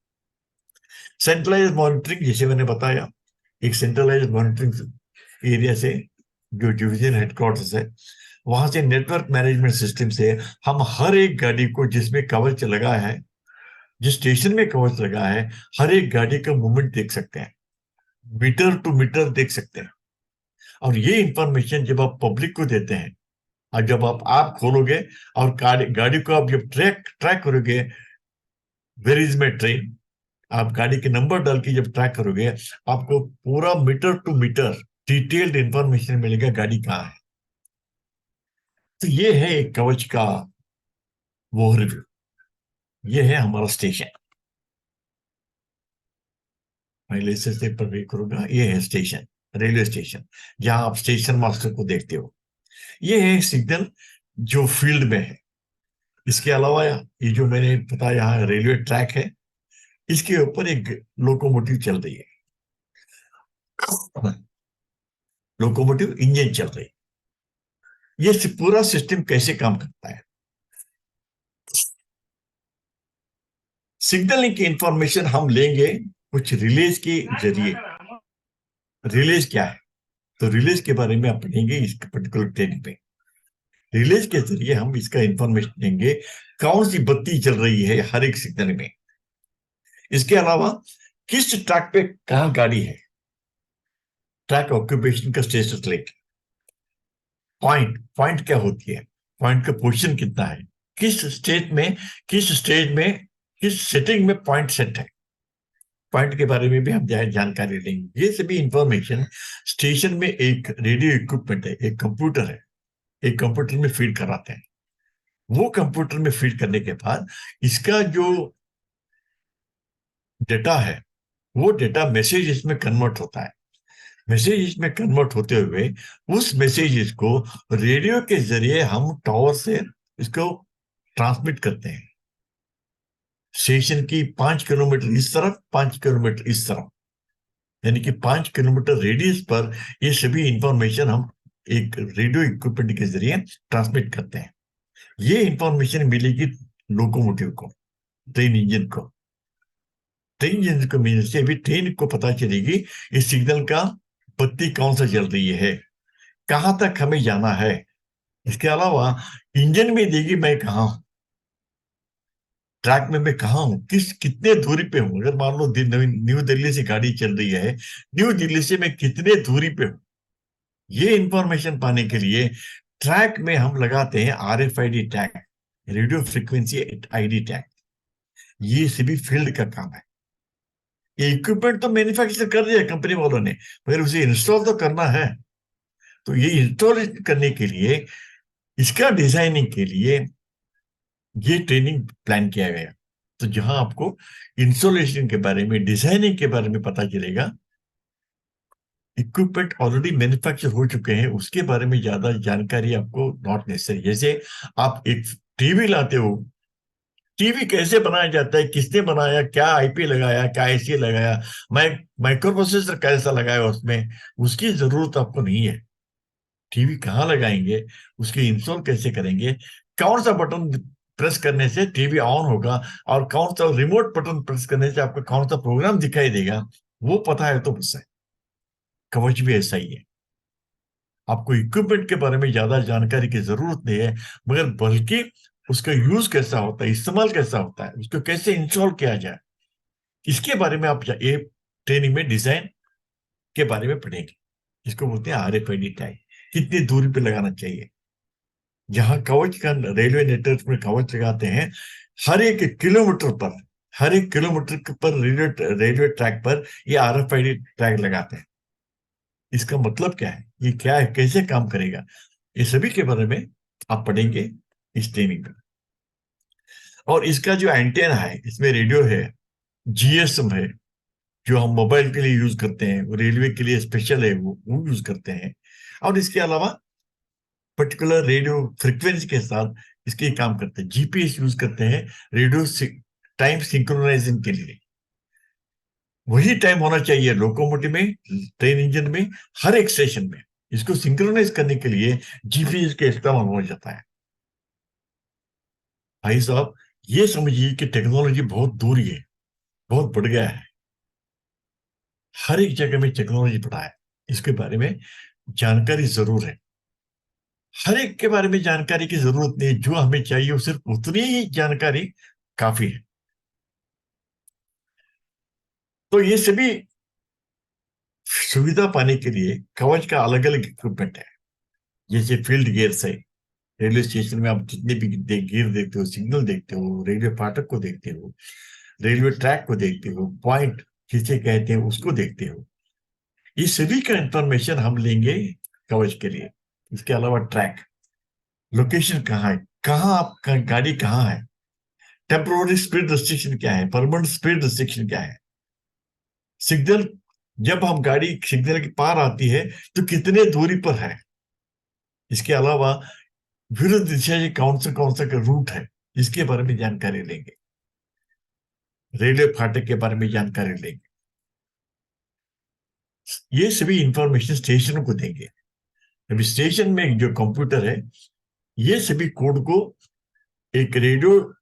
सेंट्रलाइज मॉनिटरिंग, जैसे मैंने बताया, एक सेंट्रलाइज मॉनिटरिंग एरिया से, जो डिवीजन हेडक्वार्टर्स है, वहां से नेटवर्क मैनेजमेंट सिस्टम से हम हर एक गाड़ी को जिसमें कवच लगा है, जिस स्टेशन में कवच लगा है, हर एक गाड़ी का मूवमेंट देख सकते हैं, मीटर टू मीटर देख सकते हैं। और ये इंफॉर्मेशन जब आप पब्लिक को देते हैं, और जब आप खोलोगे और गाड़ी को आप जब ट्रैक करोगे, वेयर इज माई ट्रेन, आप गाड़ी के नंबर डाल के जब ट्रैक करोगे, आपको पूरा metre to metre detailed information मिलेगा गाड़ी कहाँ है। तो ये है एक कवच का वो रिव्यू। ये है हमारा स्टेशन। मैं लेसे से पर भी करूंगा। ये है स्टेशन, रेलवे स्टेशन, जहां आप स्टेशन मास्टर को देखते हो। ये है सिग्नल जो फील्ड में है। इसके अलावा ये जो मैंने बताया, यहाँ रेलवे ट्रैक है, इसके ऊपर एक लोकोमोटिव चल रही है, लोकोमोटिव इंजन चल रही है। ये पूरा सिस्टम कैसे काम करता है, सिग्नलिंग की इंफॉर्मेशन हम लेंगे कुछ रिलेज के जरिए। रिलेज क्या है, तो रिलेज के बारे में आप पढ़ेंगे इस पर्टिकुलर ट्रेनिंग पे। रिलेज के जरिए हम इसका इंफॉर्मेशन देंगे, कौन सी बत्ती चल रही है हर एक सिग्नल में। इसके अलावा किस ट्रैक पे कहां गाड़ी है, ट्रैक ऑक्यूपेशन का स्टेटस लेके। पॉइंट क्या होती है, पॉइंट का पोजीशन कितना है, किस स्टेज में किस सेटिंग में पॉइंट सेट है। पॉइंट के बारे में भी हम जानकारी लेंगे। ये सभी इंफॉर्मेशन स्टेशन में एक रेडियो इक्विपमेंट है, एक कंप्यूटर है, एक कंप्यूटर में फीड कराते हैं। वो कंप्यूटर में फीड करने के बाद इसका जो डेटा है, वो डेटा मैसेज इसमें कन्वर्ट होता है। मैसेज इसमें कन्वर्ट होते हुए उस मैसेजेस को रेडियो के जरिए हम टावर से इसको ट्रांसमिट करते हैं। स्टेशन की 5 किलोमीटर इस तरफ, 5 किलोमीटर इस तरफ, यानी कि 5 किलोमीटर रेडियस पर ये सभी इंफॉर्मेशन हम एक रेडियो इक्विपमेंट के जरिए ट्रांसमिट करते हैं। ये इंफॉर्मेशन मिलेगी लोकोमोटिव को, ट्रेन इंजन को। ट्रेन इंजन को मिलने से अभी ट्रेन को पता चलेगी इस सिग्नल का बत्ती कौन सा जल रही है, कहां तक हमें जाना है। इसके अलावा इंजन में देगी मैं कहाँ हूं, ट्रैक में मैं कहाँ हूं, कितने दूरी पे हूं। अगर मान लो न्यू दिल्ली से गाड़ी चल रही है, न्यू दिल्ली से मैं कितने दूरी पे हूं, ये इंफॉर्मेशन पाने के लिए ट्रैक में हम लगाते हैं RFID tag, radio frequency ID tag. ये सभी फील्ड का काम है। ये इक्विपमेंट तो मैन्युफैक्चर कर दिया कंपनी वालों ने, मगर उसे इंस्टॉल तो करना है। तो ये इंस्टॉल करने के लिए, इसका डिजाइनिंग के लिए ये ट्रेनिंग प्लान किया गया। तो जहां आपको इंस्टॉलेशन के बारे में, डिजाइनिंग के बारे में पता चलेगा, इक्विपमेंट ऑलरेडी मैन्युफैक्चर हो चुके हैं उसके बारे में ज्यादा जानकारी आपको नॉट नेसेसरी। जैसे आप एक टीवी लाते हो, टीवी कैसे बनाया जाता है, किसने बनाया, क्या IP लगाया, क्या IC लगाया, माइक्रो प्रोसेसर कैसा लगाया उसमें, उसकी जरूरत आपको नहीं है। टीवी कहाँ लगाएंगे, उसकी इंस्टॉल कैसे करेंगे, कौन सा बटन प्रेस करने से टीवी ऑन होगा, और कौन सा रिमोट बटन प्रेस करने से आपको कौन सा प्रोग्राम दिखाई देगा, वो पता है तो बस है। कवच भी ऐसा ही है। आपको इक्विपमेंट के बारे में ज्यादा जानकारी की जरूरत नहीं है, मगर बल्कि उसका यूज कैसा होता है, इस्तेमाल कैसा होता है, उसको कैसे इंस्टॉल किया जाए, इसके बारे में आप ये ट्रेनिंग में डिजाइन के बारे में पढ़ेंगे। इसको बोलते हैं RFID टैग, कितनी दूरी पे लगाना चाहिए। जहां कवच का रेलवे नेटवर्क में कवच लगाते हैं, हर एक किलोमीटर पर, हर एक किलोमीटर पर रेलवे ट्रैक पर ये RFID टैग लगाते हैं। इसका मतलब क्या है, ये क्या है, कैसे काम करेगा, ये सभी के बारे में आप पढ़ेंगे इस ट्रेनिंग में। और इसका जो एंटेना है, इसमें रेडियो है, GSM है, जो हम मोबाइल के लिए यूज करते हैं, वो रेलवे के लिए स्पेशल है, वो यूज करते हैं। और इसके अलावा पर्टिकुलर रेडियो फ्रिक्वेंसी के साथ इसके काम करते हैं। GPS यूज करते हैं रेडियो टाइम सिंक्रोनाइजेशन के लिए। वही टाइम होना चाहिए लोकोमोटिव में, ट्रेन इंजन में, हर एक स्टेशन में। इसको सिंक्रोनाइज करने के लिए GPS का इस्तेमाल हो जाता है। भाई साहब, ये समझिए कि टेक्नोलॉजी बहुत दूर है, बहुत बढ़ गया है। हर एक जगह में टेक्नोलॉजी बढ़ा है, इसके बारे में जानकारी जरूर है। हर एक के बारे में जानकारी की जरूरत नहीं है, जो हमें चाहिए वो सिर्फ उतनी ही जानकारी काफी है। तो ये सभी सुविधा पाने के लिए कवच का अलग अलग इक्विपमेंट है। जैसे फील्ड गियर्स है, रेलवे स्टेशन में आप जितने भी गियर देखते हो, सिग्नल देखते हो, रेलवे फाटक को देखते हो, रेलवे ट्रैक को देखते हो, पॉइंट जिसे कहते हैं उसको देखते हो, ये सभी का इंफॉर्मेशन हम लेंगे कवच के लिए। इसके अलावा ट्रैक, लोकेशन कहाँ है, कहाँ आपका गाड़ी कहाँ है, टेम्पोररी स्पीड रिस्ट्रिक्शन क्या है, परमानेंट स्पीड रिस्ट्रिक्शन क्या है, सिग्नल, जब हम गाड़ी सिग्नल के पार आती है तो कितने दूरी पर है। इसके अलावा विरुद्ध दिशा से कौन सा का रूट है, इसके बारे में जानकारी लेंगे। रेलवे फाटक के बारे में जानकारी लेंगे। ये सभी इंफॉर्मेशन स्टेशन को देंगे। अभी स्टेशन में जो कंप्यूटर है, ये सभी कोड को एक रेडियो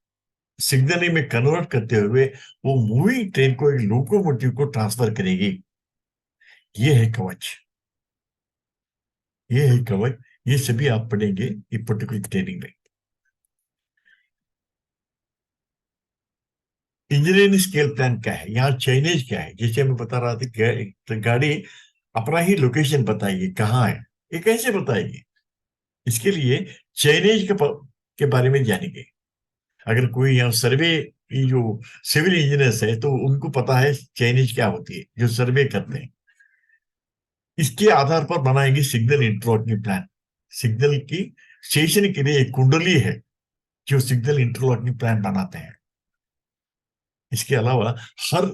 सिग्नलिंग में कन्वर्ट करते हुए वो मूविंग ट्रेन को, एक लोकोमोटिव को ट्रांसफर करेगी। ये है कवच, ये है कवच। ये सभी आप पढ़ेंगे ये पर्टिकुलर ट्रेनिंग में। इंजीनियरिंग स्केल प्लान क्या है, यहाँ चाइनीज क्या है, जैसे मैं बता रहा था कि गाड़ी अपना ही लोकेशन बताएगी कहाँ है, ये कैसे बताएगी। इसके लिए चाइनीज के बारे में जानेंगे। अगर कोई यहाँ सर्वे की जो सिविल इंजीनियर्स है, तो उनको पता है चाइनीज क्या होती है, जो सर्वे करते हैं। इसके आधार पर बनाएंगे सिग्नल इंटरलॉकिंग प्लान। सिग्नल की स्टेशन के लिए एक कुंडली है जो सिग्नल इंटरलॉकिंग प्लान बनाते हैं। इसके अलावा हर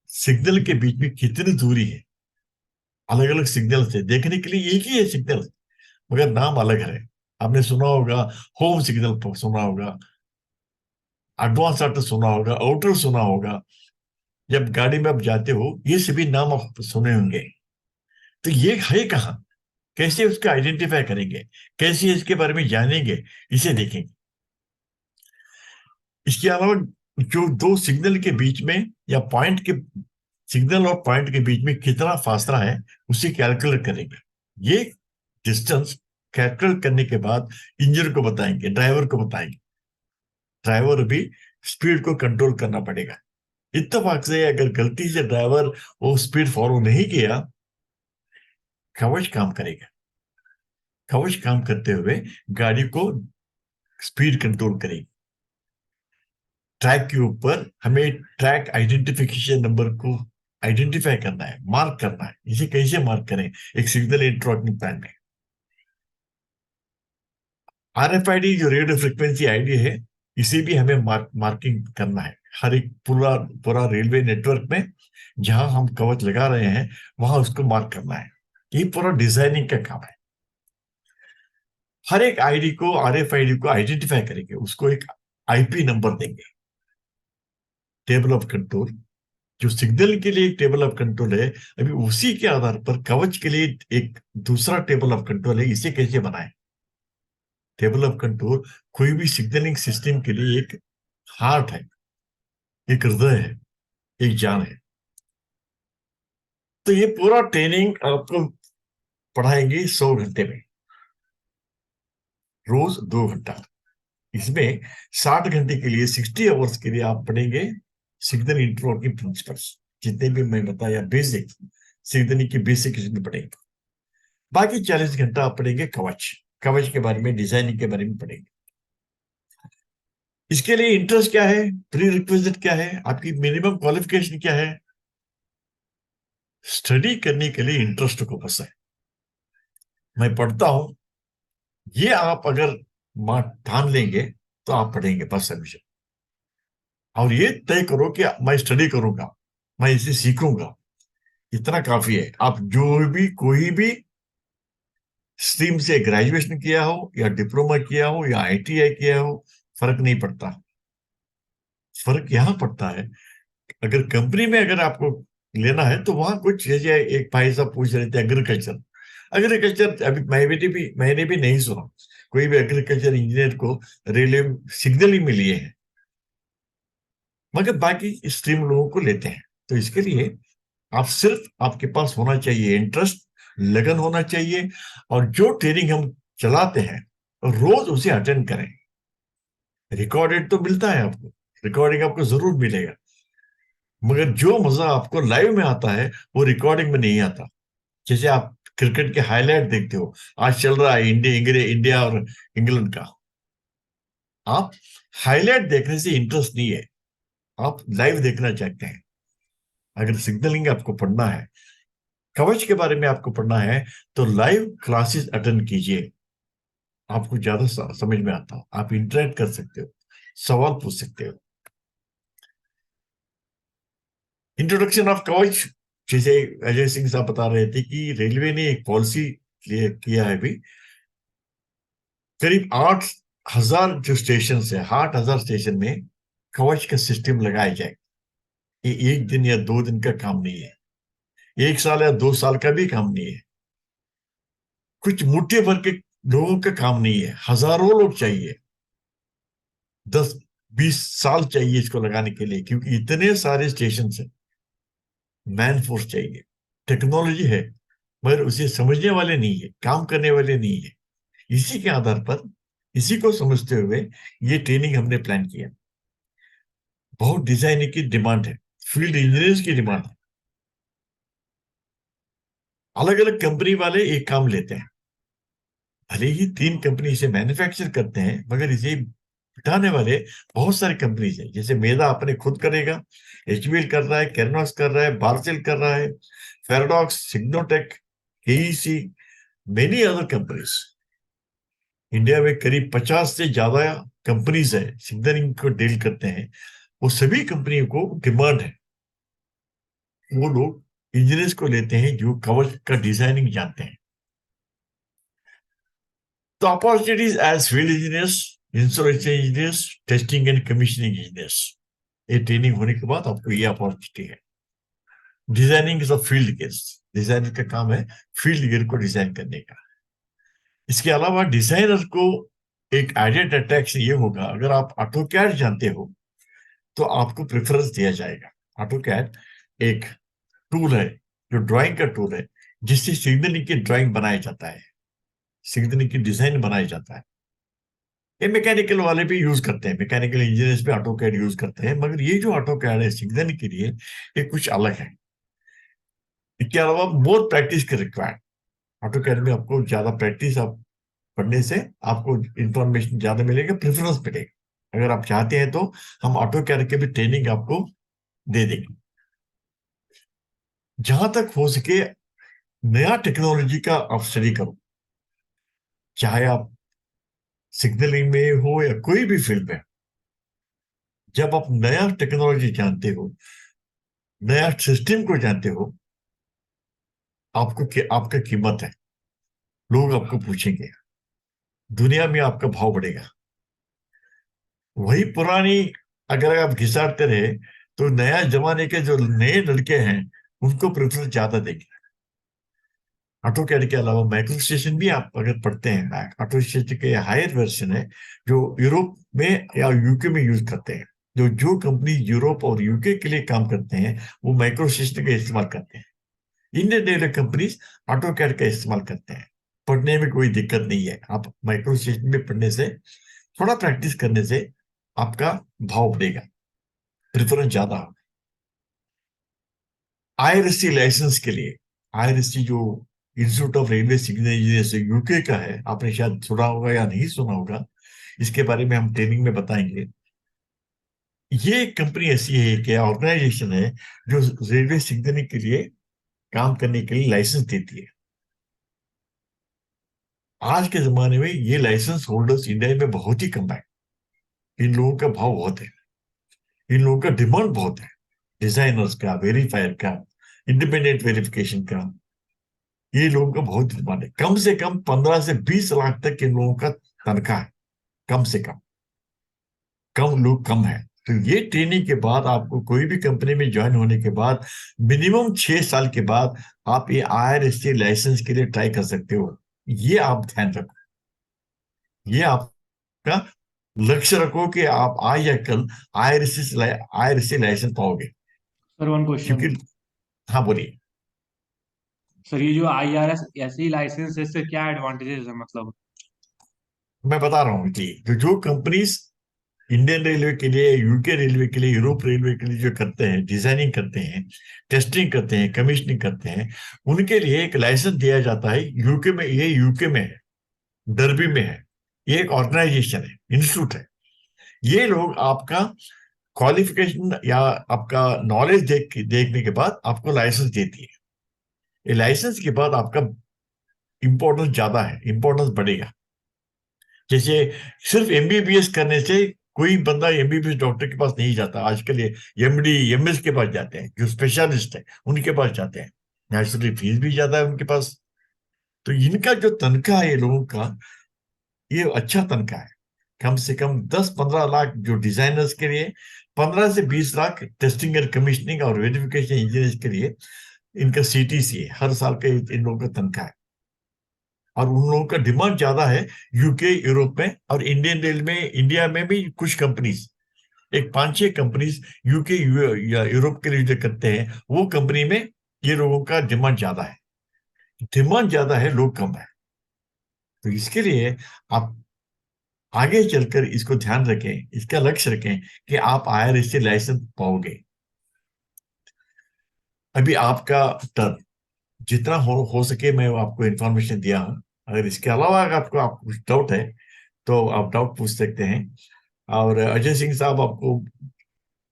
सिग्नल के बीच में कितनी दूरी है, अलग अलग सिग्नल से देखने के लिए एक ही है सिग्नल, मगर नाम अलग है। आपने सुना होगा होम सिग्नल, सुना होगा एडवांस आउटर, सुना होगा आउटर, सुना होगा। जब गाड़ी में आप जाते हो, ये सभी नाम आप सुने होंगे। तो ये है कहाँ, कैसे उसको आइडेंटिफाई करेंगे, कैसे इसके बारे में जानेंगे, इसे देखेंगे। इसके अलावा जो दो सिग्नल के बीच में या पॉइंट के सिग्नल और पॉइंट के बीच में कितना फासला है उसे कैलकुलेट करेंगे। ये डिस्टेंस कैलकुलेट करने के बाद इंजीनियर को बताएंगे, ड्राइवर को बताएंगे। ड्राइवर भी स्पीड को कंट्रोल करना पड़ेगा। इत्तेफाक से अगर गलती से ड्राइवर वो स्पीड फॉलो नहीं किया, कवच काम करेगा। कवच काम करते हुए गाड़ी को स्पीड कंट्रोल करेगी। ट्रैक के ऊपर हमें ट्रैक आइडेंटिफिकेशन नंबर को आइडेंटिफाई करना है, मार्क करना है। इसे कैसे मार्क करें? एक सिग्नल इंटरलॉकिंग प्लान में RFID जो रेडियो फ्रिक्वेंसी आईडी है, इसे भी हमें मार्किंग करना है। हर एक पूरा रेलवे नेटवर्क में जहां हम कवच लगा रहे हैं वहां उसको मार्क करना है। ये पूरा डिजाइनिंग का काम है। हर एक आईडी को, RFID को आइडेंटिफाई करेंगे, उसको एक IP नंबर देंगे। टेबल ऑफ कंट्रोल जो सिग्नल के लिए एक टेबल ऑफ कंट्रोल है, अभी उसी के आधार पर कवच के लिए एक दूसरा टेबल ऑफ कंट्रोल है। इसे कैसे बनाएं? टेबल ऑफ कंट्रोल कोई भी सिग्नलिंग सिस्टम के लिए एक हार्ट है, एक हृदय है, एक जान है। तो ये पूरा ट्रेनिंग आपको पढ़ाएंगे 100 घंटे में, रोज 2 घंटा। इसमें 60 घंटे के लिए 60 आवर्स के लिए आप पढ़ेंगे सिग्नल इंटरलॉकिंग प्रिंसिपल्स, जितने भी मैं बताया बेसिक सिग्नलिंग की बेसिक इसमें पढ़ेंगे। बाकी 40 घंटा आप पढ़ेंगे कवच के बारे में, डिजाइनिंग के बारे में पढ़ेंगे। इसके लिए इंटरेस्ट क्या है, प्री रिक्विजिट क्या है, आपकी मिनिमम क्वालिफिकेशन क्या है? स्टडी करने के लिए इंटरेस्ट को बस है। मैं पढ़ता हूं, ये आप अगर ठान लेंगे तो आप पढ़ेंगे बस हमेशा। और ये तय करो कि मैं स्टडी करूंगा, मैं इसे सीखूंगा, इतना काफी है। आप जो भी कोई भी स्ट्रीम से ग्रेजुएशन किया हो या डिप्लोमा किया हो या ITI किया हो, फर्क नहीं पड़ता। फर्क यहां पड़ता है, अगर कंपनी में अगर आपको लेना है तो वहां कुछ, जैसे एक भाई साहब पूछ रहे थे एग्रीकल्चर अभी मैंने भी नहीं सुना कोई भी एग्रीकल्चर इंजीनियर को रेलवे सिग्नलिंग में लिए हैं, मगर बाकी स्ट्रीम लोगों को लेते हैं। तो इसके लिए आप सिर्फ, आपके पास होना चाहिए इंटरेस्ट, लगन होना चाहिए, और जो ट्रेनिंग हम चलाते हैं रोज उसे अटेंड करें। रिकॉर्डेड तो मिलता है आपको, रिकॉर्डिंग आपको जरूर मिलेगा, मगर जो मजा आपको लाइव में आता है वो रिकॉर्डिंग में नहीं आता। जैसे आप क्रिकेट के हाईलाइट देखते हो, आज चल रहा है इंडिया और इंग्लैंड का, आप हाईलाइट देखने से इंटरेस्ट नहीं है, आप लाइव देखना चाहते हैं। अगर सिग्नलिंग आपको पढ़ना है, कवच के बारे में आपको पढ़ना है, तो लाइव क्लासेस अटेंड कीजिए, आपको ज्यादा समझ में आता हो, आप इंटरेक्ट कर सकते हो, सवाल पूछ सकते हो। इंट्रोडक्शन ऑफ कवच, जैसे अजय सिंह साहब बता रहे थे कि रेलवे ने एक पॉलिसी किया है अभी, करीब 8,000 जो स्टेशन है, 8,000 स्टेशन में कवच का सिस्टम लगाया जाए। ये 1 दिन या 2 दिन का काम नहीं है, 1 साल या 2 साल का भी काम नहीं है, कुछ मुट्ठी भर के लोगों का काम नहीं है, हजारों लोग चाहिए, 10-20 साल चाहिए इसको लगाने के लिए, क्योंकि इतने सारे स्टेशन है, मैन फोर्स चाहिए, टेक्नोलॉजी है, मगर उसे समझने वाले नहीं है, काम करने वाले नहीं है। इसी के आधार पर, इसी को समझते हुए ये ट्रेनिंग हमने प्लान किया। बहुत डिजाइनिंग की डिमांड है, फील्ड इंजीनियर्स की डिमांड है। अलग अलग कंपनी वाले एक काम लेते हैं, भले ही 3 कंपनी इसे मैन्युफैक्चर करते हैं, मगर इसे उठाने वाले बहुत सारी कंपनीज है। जैसे मेदा अपने खुद करेगा, HBL कर रहा है, केरनॉक्स कर रहा है, बारसेल कर रहा है, फेराडॉक्स, सिग्नोटेक, KEC, many other companies. India में करीब 50 से ज्यादा कंपनीज है सिग्नलिंग को डील करते हैं। वो सभी कंपनियों को डिमांड है, वो लोग इंजीनियर्स को लेते हैं जो कवच का डिजाइनिंग जानते हैं। तो opportunities as field engineers, installation engineers, testing and commissioning engineers, ये ट्रेनिंग होने के बाद आपको ये अपॉर्चुनिटी है। Designing is a field gears, designer का काम है फील्ड गियर को डिजाइन करने का। इसके अलावा डिजाइनर को एक एडेड अट्रैक्शन ये होगा, अगर आप ऑटोकैड जानते हो तो आपको प्रेफरेंस दिया जाएगा। ऑटोकैड एक टूल है, जो ड्राइंग का टूल है, जिससे सिग्नलिंग की ड्राइंग बनाया जाता है, सिग्नलिंग की डिजाइन बनाया जाता है। ये मैकेनिकल वाले भी यूज करते हैं, मैकेनिकल इंजीनियर्स भी ऑटोकैड यूज करते हैं, मगर ये जो ऑटोकैड है सिग्नलिंग के लिए, ये कुछ अलग है। इसके अलावा मोर प्रैक्टिस के रिक्वायर्ड। ऑटोकैड में आपको ज्यादा प्रैक्टिस आप पढ़ने से आपको इंफॉर्मेशन ज्यादा मिलेगा, प्रेफरेंस मिलेगा। अगर आप चाहते हैं तो हम ऑटोकैड के भी ट्रेनिंग आपको दे देंगे। जहां तक हो सके नया टेक्नोलॉजी का आप स्टडी करो, चाहे आप सिग्नलिंग में हो या कोई भी फील्ड में। जब आप नया टेक्नोलॉजी जानते हो, नया सिस्टम को जानते हो, आपका कीमत है, लोग आपको पूछेंगे, दुनिया में आपका भाव बढ़ेगा। वही पुरानी अगर आप घिसाटते रहे तो नया जमाने के जो नए लड़के हैं उनको प्रेफरेंस ज्यादा देंगे। ऑटोकैड के अलावा माइक्रो स्टेशन भी आप अगर पढ़ते हैं, ऑटो स्टेशन के हायर वर्जन है जो यूरोप में या यूके में यूज करते हैं। जो कंपनी यूरोप और यूके के लिए काम करते हैं वो माइक्रो स्टेशन का इस्तेमाल करते हैं। इंडियन रेलवे कंपनीज ऑटोकैड का इस्तेमाल करते हैं। पढ़ने में कोई दिक्कत नहीं है। आप माइक्रो स्टेशन में पढ़ने से, थोड़ा प्रैक्टिस करने से आपका भाव बढ़ेगा, प्रेफरेंस ज्यादा होगा। IRSC लाइसेंस के लिए, IRSC जो institute of railway signal engineers UK का है, आपने शायद सुना होगा या नहीं सुना होगा, इसके बारे में हम ट्रेनिंग में बताएंगे। ये कंपनी ऐसी है कि ऑर्गेनाइजेशन है जो रेलवे सिग्नलिंग के लिए काम करने के लिए लाइसेंस देती है। आज के जमाने में ये लाइसेंस होल्डर्स इंडिया में बहुत ही कम है। इन लोगों का भाव बहुत है, इन लोगों का डिमांड बहुत है, डिजाइनर्स का, वेरीफायर का, इंडिपेंडेंट वेरिफिकेशन का। ये लोगों का बहुत डिमांड है। कम से कम 15 से 20 लाख तक इन लोगों का तनख्वाह है, कम से कम। कम लोग कम है। तो ये ट्रेनिंग के बाद आपको कोई भी कंपनी में ज्वाइन होने के बाद मिनिमम 6 साल के बाद आप ये IRSC लाइसेंस के लिए ट्राई कर सकते हो। ये आप ध्यान रखो, ये आपका लक्ष्य रखो कि आप आज या कल IRSC लाइसेंस पाओगे। Sir one question. क्योंकि हाँ बोलिए। सर ये जो IRSC लाइसेंस है, इससे क्या एडवांटेजेस है मतलब? मैं बता रहा हूँ कि जो कंपनीज इंडियन रेलवे के लिए, यूके रेलवे के लिए, यूरोप रेलवे के लिए जो करते हैं, डिजाइनिंग करते हैं, टेस्टिंग करते हैं, कमीशनिंग करते हैं, उनके लिए एक लाइसेंस दिया जाता है। यूके में, ये यूके में है, डर्बी में है। ये एक ऑर्गेनाइजेशन है, इंस्टीट्यूट है। ये लोग आपका क्वालिफिकेशन या आपका नॉलेज देखने के बाद आपको लाइसेंस देती है। ये लाइसेंस के बाद आपका इंपॉर्टेंस ज्यादा है, इंपॉर्टेंस बढ़ेगा। जैसे सिर्फ MBBS करने से कोई बंदा MBBS डॉक्टर के पास नहीं जाता। आजकल ये MD MS के पास जाते हैं, जो स्पेशलिस्ट है उनके पास जाते हैं। नेचुरली फीस भी ज्यादा है उनके पास। तो इनका जो तनख्वाह है, ये लोगों का, ये अच्छा तनख्वाह है। कम से कम 10-15 लाख जो डिजाइनर्स के लिए, 15 से 20 लाख टेस्टिंग एंड कमीशनिंग और वेरिफिकेशन इंजीनियर्स के लिए इनका CTC है। हर साल का इन लोगों का तनख्वाह है। और उन लोगों का डिमांड ज्यादा है यूके, यूरोप में। और इंडियन रेल में, इंडिया में भी कुछ कंपनीज, एक 5-6 कंपनीज यूके या यूरोप के लिए जो करते हैं, वो कंपनी में ये लोगों का डिमांड ज्यादा है। डिमांड ज्यादा है, लोग कम है। तो इसके लिए आप आगे चलकर इसको ध्यान रखें, इसका लक्ष्य रखें कि आप IRSC लाइसेंस पाओगे। अभी आपका टर्न जितना हो सके मैं आपको इंफॉर्मेशन दिया हूं। अगर इसके अलावा अगर आपको कुछ डाउट है तो आप डाउट पूछ सकते हैं, और अजय सिंह साहब आपको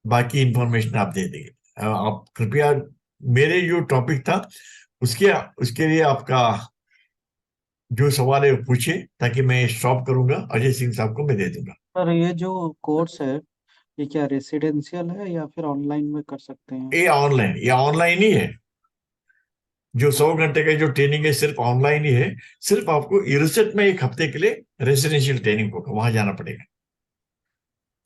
बाकी इंफॉर्मेशन आप दे देंगे। आप कृपया मेरे जो टॉपिक था उसके उसके लिए आपका जो सवाल है वो पूछिए, ताकि मैं स्टॉप करूंगा, अजय सिंह साहब को मैं दे दूंगा। सर ये जो कोर्स है ये क्या रेसिडेंशियल है या फिर ऑनलाइन में कर सकते हैं? ये ऑनलाइन ही है। जो 100 घंटे का जो ट्रेनिंग है सिर्फ ऑनलाइन ही है। सिर्फ आपको इरसेट में 1 हफ्ते के लिए रेसिडेंशियल ट्रेनिंग होगा, वहां जाना पड़ेगा।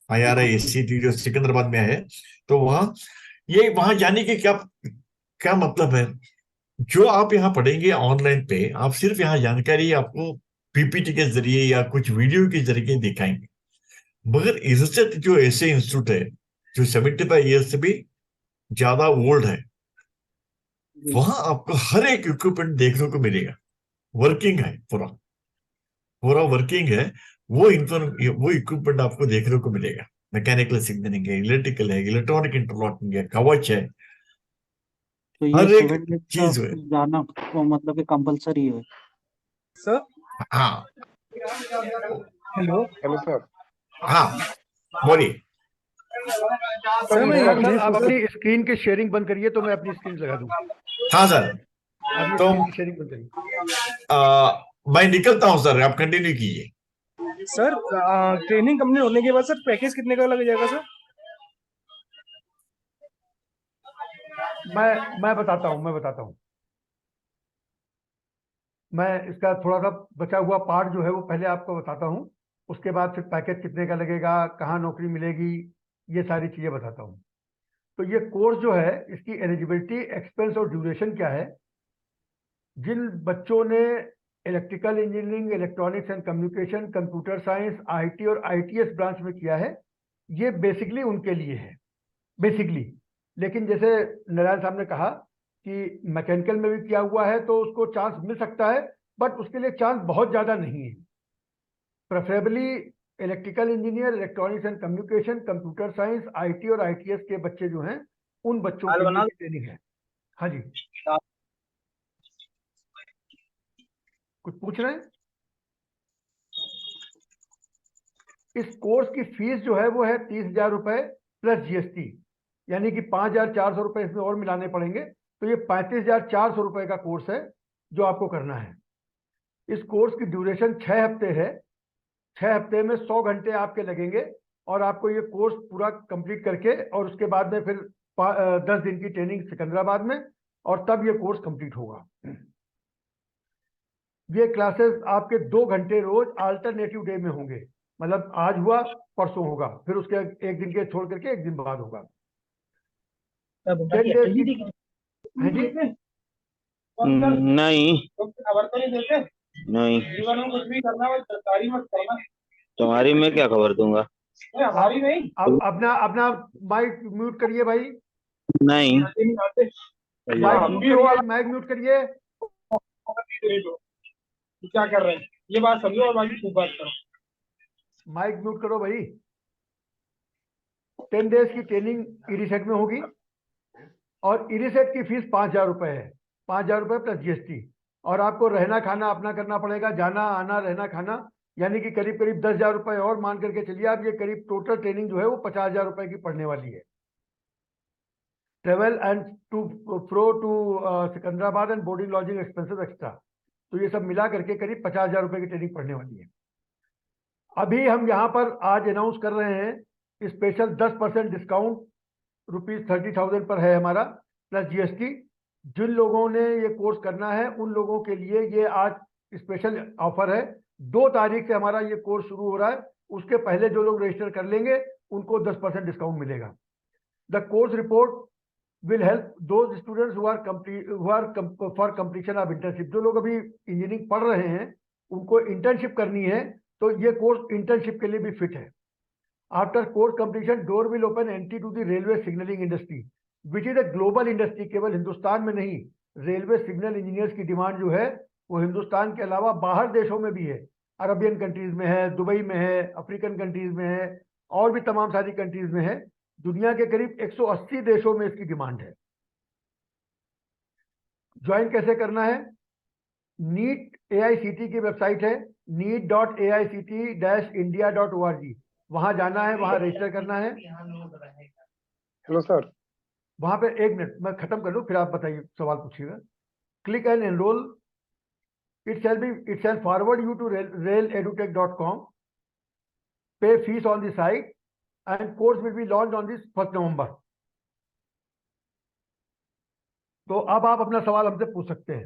IRISC जो सिकंदराबाद में है, तो वहां जाने के क्या क्या मतलब है? जो आप यहाँ पढ़ेंगे ऑनलाइन पे, आप सिर्फ यहाँ जानकारी आपको PPT के जरिए या कुछ वीडियो के जरिए दिखाएंगे। मगर इरसेट जो ऐसे इंस्टीट्यूट है जो 75 ईयर्स से भी ज्यादा ओल्ड है, जी वहां आपको हर एक इक्विपमेंट देखने को मिलेगा। वर्किंग है, पूरा पूरा वर्किंग है। वो इक्विपमेंट आपको देखने को मिलेगा। मैकेनिकल सिग्नलिंग है, इलेक्ट्रिकल है, इलेक्ट्रॉनिक इंटरलॉकिंग है, कवच है, तो ये हर एक 7 डेज का चीज है। जाना वो मतलब कि कंपलसरी है। सर हाँ हेलो हेलो सर। हाँ, बोलिए। तो सर मैं मुश्ताक सर ये आप पूछ अपनी स्क्रीन की शेयरिंग बंद करिए तो मैं अपनी स्क्रीन लगा दूं। हाँ सर, अपनी तो स्क्रीन की शेयरिंग बंद करिए। मैं निकलता हूँ सर, आप कंटिन्यू कीजिए। सर ट्रेनिंग कंप्लीट होने के बाद सर पैकेज कितने का लग जाएगा सर? मैं बताता हूँ। मैं इसका थोड़ा सा बचा हुआ पार्ट जो है वो पहले आपको बताता हूँ, उसके बाद फिर पैकेज कितने का लगेगा, कहाँ नौकरी मिलेगी, ये सारी चीज़ें बताता हूँ। तो ये कोर्स जो है इसकी एलिजिबिलिटी, एक्सपेंस और ड्यूरेशन क्या है। जिन बच्चों ने electrical engineering, electronics and communication, computer science, IT और आईटीएस ब्रांच में किया है, ये बेसिकली उनके लिए है, बेसिकली। लेकिन जैसे नारायण साहब ने कहा कि मैकेनिकल में भी किया हुआ है तो उसको चांस मिल सकता है, बट उसके लिए चांस बहुत ज़्यादा नहीं है। Preferably electrical engineer, electronics and communication, computer science, IT और आईटीएस के बच्चे जो हैं उन बच्चों के लिए ट्रेनिंग है। हाँ जी, कुछ पूछ रहे हैं? इस कोर्स की फीस जो है वो है 30,000 रुपये प्लस जीएसटी, यानी कि 5,400 रुपये इसमें और मिलाने पड़ेंगे। तो ये 35,400 रुपये का कोर्स है जो आपको करना है। इस कोर्स की ड्यूरेशन 6 हफ्ते है। 6 हफ्ते में 100 घंटे आपके लगेंगे और आपको ये कोर्स पूरा कंप्लीट करके और उसके बाद में फिर 10 दिन की ट्रेनिंग सिकंदराबाद में, और तब ये कोर्स कंप्लीट होगा। ये क्लासेस आपके 2 घंटे रोज अल्टरनेटिव डे में होंगे, मतलब आज हुआ परसों होगा, फिर उसके एक दिन के छोड़ करके एक दिन बाद होगा। 10 डेज की है जी। नहीं खबर तो नहीं देते। नहीं जीवन में कुछ भी करना हो सरकारी मत करना। तुम्हारी मैं क्या खबर दूंगा? हमारी नहीं। आप अपना अपना माइक म्यूट करिए भाई। नहीं माइक म्यूट करिए। क्या कर रहे हैं ये बात समझो और बाकी खूब बात करो। माइक म्यूट करो भाई। 10 डेज की ट्रेनिंग इरीसेट में होगी और इरीसेट की फीस 5,000 रुपये है। 5,000 रुपये प्लस जीएसटी, और आपको रहना खाना अपना करना पड़ेगा, जाना आना रहना खाना, यानी कि करीब करीब 10,000 रुपये और मान करके चलिए आप। ये करीब टोटल ट्रेनिंग जो है वो 50,000 रुपये की पड़ने वाली है। Travel and to fro to Secunderabad and boarding lodging expenses extra, तो ये सब मिला करके करीब 50,000 रुपये की ट्रेनिंग पड़ने वाली है। अभी हम यहाँ पर आज अनाउंस कर रहे हैं स्पेशल 10% डिस्काउंट ₹30,000 पर है हमारा प्लस जीएसटी। जिन लोगों ने ये कोर्स करना है उन लोगों के लिए ये आज स्पेशल ऑफर है। 2 तारीख से हमारा ये कोर्स शुरू हो रहा है, उसके पहले जो लोग रजिस्टर कर लेंगे उनको 10% डिस्काउंट मिलेगा। The course report will help those students who are for completion of internship। जो लोग अभी इंजीनियरिंग पढ़ रहे हैं उनको इंटर्नशिप करनी है, तो ये कोर्स इंटर्नशिप के लिए भी फिट है। After course completion door will open entry to the railway signalling industry which is a global industry. केवल हिंदुस्तान में नहीं, रेलवे सिग्नल इंजीनियर्स की डिमांड जो है वो हिंदुस्तान के अलावा बाहर देशों में भी है। अरबियन कंट्रीज में है, दुबई में है, अफ्रीकन कंट्रीज में है, और भी तमाम सारी कंट्रीज में है। दुनिया के करीब 180 देशों में इसकी डिमांड है। ज्वाइन कैसे करना है? नीट AICT की वेबसाइट है neet.aict-india.org, वहां जाना है, वहां रजिस्टर करना है। Hello sir. वहां पे 1 मिनट मैं खत्म कर लूं, फिर आप बताइए, सवाल पूछिएगा। Click and enrol. It shall forward you to rail-edutech.com। Pay fees on the site and course will be launched on this 1st November। तो अब आप अपना सवाल हमसे पूछ सकते हैं।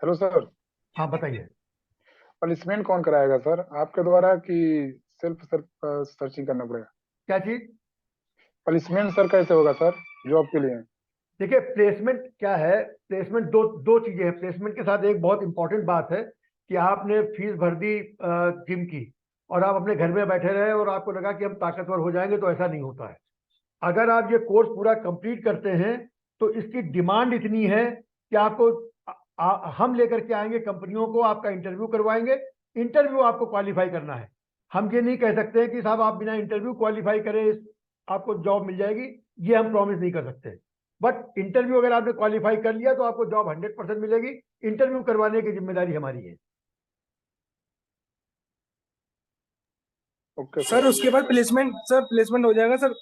Hello sir. हाँ बताइए। प्लेसमेंट कौन कराएगा सर, आपके द्वारा कि सेल्फ सर्चिंग करना पड़ेगा? क्या चीज? प्लेसमेंट सर कैसे होगा सर जॉब के लिए? देखिए प्लेसमेंट क्या है, प्लेसमेंट दो चीजें हैं। प्लेसमेंट के साथ एक बहुत इंपॉर्टेंट बात है कि आपने फीस भर दी जिम की और आप अपने घर में बैठे रहे और आपको लगा कि हम ताकतवर हो जाएंगे, तो ऐसा नहीं होता है। अगर आप ये कोर्स पूरा कंप्लीट करते हैं तो इसकी डिमांड इतनी है कि आपको हम लेकर के आएंगे कंपनियों को, आपका इंटरव्यू करवाएंगे। इंटरव्यू आपको क्वालिफाई करना है। हम ये नहीं कह सकते कि साहब आप बिना इंटरव्यू क्वालिफाई करे आपको जॉब मिल जाएगी, ये हम प्रॉमिस नहीं कर सकते। बट इंटरव्यू अगर आपने क्वालिफाई कर लिया तो आपको जॉब 100% मिलेगी। इंटरव्यू करवाने की जिम्मेदारी हमारी है। ओके सर, उसके बाद प्लेसमेंट हो जाएगा सर।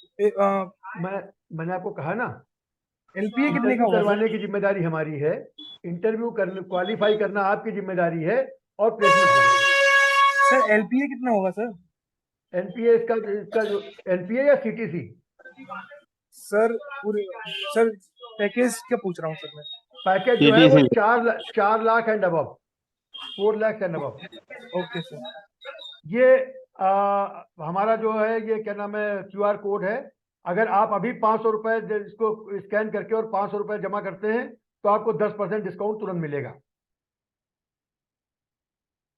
मैंने आपको कहा ना, एलपीए कितने का इंटरव्यू होगा करवाने सर? की जिम्मेदारी हमारी है, इंटरव्यू करने क्वालिफाई करना आपकी जिम्मेदारी है, और प्लेसमेंट हो जाएगी। सर एलपीए कितना होगा सर? एनपीए इसका जो एनपीए या सीटीसी? सर पूरे सर पैकेज क्या पूछ रहा हूँ सर मैं। पैकेज जो है वो CTC 4 lakh and above, 4 lakh and above. Okay sir. ये हमारा जो है ये क्या नाम है, क्यूआर कोड है। अगर आप अभी 500 रुपए इसको स्कैन करके और 500 रुपए जमा करते हैं तो आपको 10% डिस्काउंट तुरंत मिलेगा।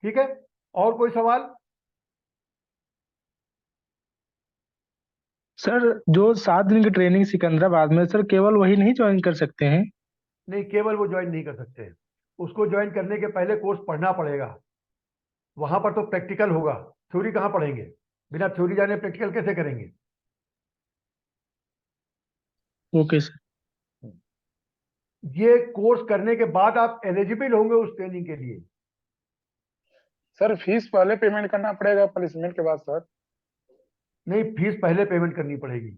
ठीक है, और कोई सवाल? सर जो 7 दिन की ट्रेनिंग सिकंदराबाद में, सर केवल वही नहीं ज्वाइन कर सकते हैं? नहीं, केवल वो ज्वाइन नहीं कर सकते। उसको ज्वाइन करने के पहले कोर्स पढ़ना पड़ेगा। वहां पर तो प्रैक्टिकल होगा, थ्योरी कहाँ पढ़ेंगे? बिना थ्योरी जाने प्रैक्टिकल कैसे करेंगे? Okay sir. ये कोर्स करने के बाद आप एलिजिबल होंगे उस ट्रेनिंग के लिए। सर फीस पहले पेमेंट करना पड़ेगा प्लेसमेंट के बाद सर? नहीं, फीस पहले पेमेंट करनी पड़ेगी।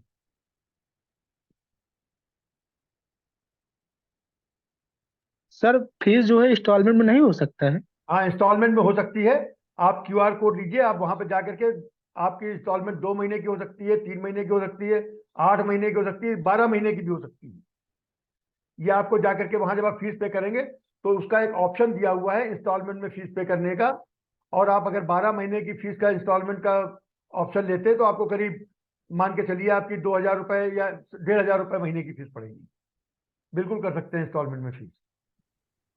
सर फीस जो है इंस्टॉलमेंट में नहीं हो सकता है? हाँ, इंस्टॉलमेंट में हो सकती है। आप क्यूआर कोड लीजिए, आप वहां पर जाकर के आपकी इंस्टॉलमेंट 2 महीने की हो सकती है, 3 महीने की हो सकती है, 8 महीने की हो सकती है, 12 महीने की भी हो सकती है। ये आपको जाकर के वहां जब आप फीस पे करेंगे तो उसका एक ऑप्शन दिया हुआ है इंस्टॉलमेंट में फीस पे करने का। और आप अगर 12 महीने की फीस का इंस्टॉलमेंट का ऑप्शन लेते हैं तो आपको करीब मान के चलिए आपकी 2000 रुपए या 1500 रुपए महीने की फीस पड़ेगी। बिल्कुल कर सकते हैं इंस्टॉलमेंट में फीस।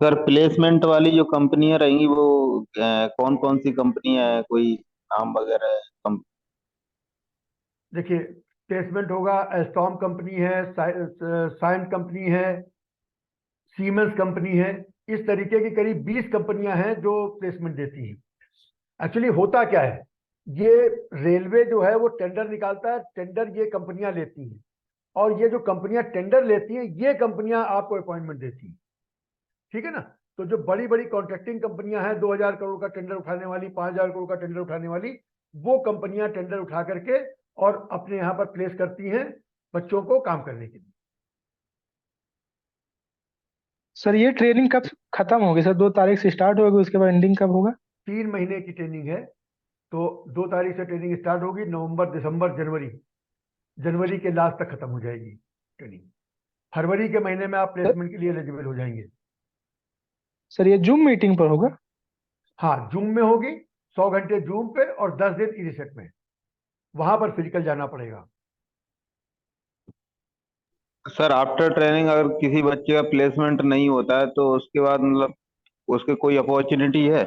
सर प्लेसमेंट वाली जो कंपनियां रहेंगी वो कौन कौन सी कंपनियां है, कोई नाम वगैरह है? देखिए, प्लेसमेंट होगा, एस्टॉम कंपनी है, साइंट कंपनी है, सीमेंस कंपनी है। इस तरीके की करीब 20 कंपनियां हैं जो प्लेसमेंट देती हैं। एक्चुअली होता क्या है, ये रेलवे जो है वो टेंडर निकालता है, टेंडर ये कंपनियां लेती हैं, और ये जो कंपनियां टेंडर लेती हैं ये कंपनियां आपको अपॉइंटमेंट देती हैं। ठीक है ना? तो जो बड़ी बड़ी कॉन्ट्रैक्टिंग कंपनियां हैं, 2000 करोड़ का टेंडर उठाने वाली, 5000 करोड़ का टेंडर उठाने वाली, वो कंपनियां टेंडर उठा करके और अपने यहाँ पर प्लेस करती हैं बच्चों को काम करने के लिए। सर ये ट्रेनिंग कब खत्म होगी सर? 2 तारीख से स्टार्ट होगी, उसके बाद एंडिंग कब होगा? 3 महीने की ट्रेनिंग है। तो 2 तारीख से ट्रेनिंग स्टार्ट होगी, नवंबर, दिसंबर, जनवरी के लास्ट तक खत्म हो जाएगी ट्रेनिंग। फरवरी के महीने में आप प्लेसमेंट के लिए एलिजिबल हो जाएंगे। सर ये जूम मीटिंग पर होगा? हाँ, जूम में होगी, 100 घंटे जूम पे और 10 दिन ई-रिसेट में। वहां पर फिजिकल जाना पड़ेगा। सर आफ्टर ट्रेनिंग अगर किसी बच्चे का प्लेसमेंट नहीं होता है तो उसके बाद मतलब उसके कोई अपॉर्चुनिटी है?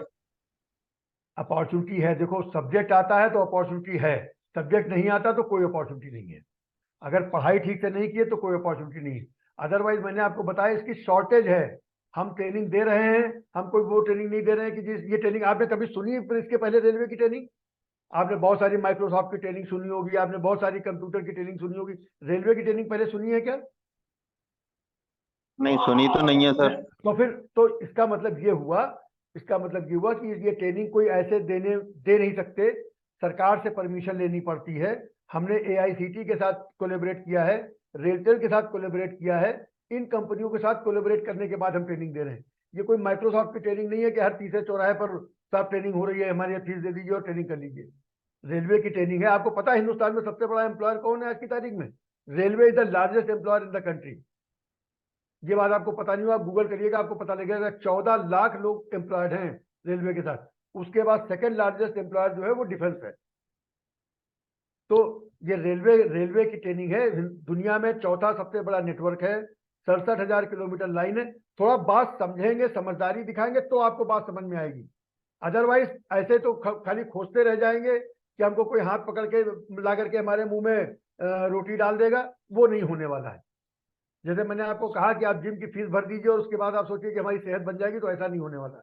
अपॉर्चुनिटी है, देखो सब्जेक्ट आता है तो अपॉर्चुनिटी है, सब्जेक्ट नहीं आता तो कोई अपॉर्चुनिटी नहीं है। अगर पढ़ाई ठीक से नहीं की है तो कोई अपॉर्चुनिटी नहीं है। अदरवाइज मैंने आपको बताया इसकी शॉर्टेज है। हम ट्रेनिंग दे रहे हैं, हम कोई वो ट्रेनिंग नहीं दे रहे हैं कि जिस ये ट्रेनिंग आपने कभी सुनी है इसके पहले रेलवे की ट्रेनिंग? आपने बहुत सारी माइक्रोसॉफ्ट की ट्रेनिंग सुनी होगी, आपने बहुत सारी कंप्यूटर की ट्रेनिंग सुनी होगी, रेलवे की ट्रेनिंग पहले सुनी है क्या? नहीं सुनी तो नहीं है सर। तो फिर तो इसका मतलब ये हुआ कि ये ट्रेनिंग कोई ऐसे दे नहीं सकते, सरकार से परमिशन लेनी पड़ती है। हमने एआईसीटी के साथ कोलैबोरेट किया है, रेलटेल के साथ कोलैबोरेट किया है। इन कंपनियों के साथ कोलैबोरेट करने के बाद हम ट्रेनिंग दे रहे हैं। ये कोई माइक्रोसॉफ्ट की ट्रेनिंग नहीं है कि हर तीसरे चौराहे पर सब ट्रेनिंग हो रही है, हमारे यहाँ फीस दे दीजिए और ट्रेनिंग कर लीजिए। रेलवे की ट्रेनिंग है। आपको पता है हिंदुस्तान में सबसे बड़ा एम्प्लॉयर कौन है आज की तारीख में? Railway is the largest employer in the country. ये बात आपको पता नहीं हो, आप गूगल करिएगा आपको पता लगेगा। 14 लाख लोग एम्प्लॉयड हैं रेलवे के साथ। उसके बाद सेकंड लार्जेस्ट एम्प्लॉयर जो है वो डिफेंस है। तो ये रेलवे की ट्रेनिंग है। दुनिया में चौथा सबसे बड़ा नेटवर्क है, 67,000 किलोमीटर लाइन है। थोड़ा बात समझेंगे, समझदारी दिखाएंगे तो आपको बात समझ में आएगी। अदरवाइज ऐसे तो खाली खोजते रह जाएंगे कि हमको कोई हाथ पकड़ के ला करके हमारे मुंह में रोटी डाल देगा, वो नहीं होने वाला है। जैसे मैंने आपको कहा कि आप जिम की फीस भर दीजिए और उसके बाद आप सोचिए कि हमारी सेहत बन जाएगी, तो ऐसा नहीं होने वाला।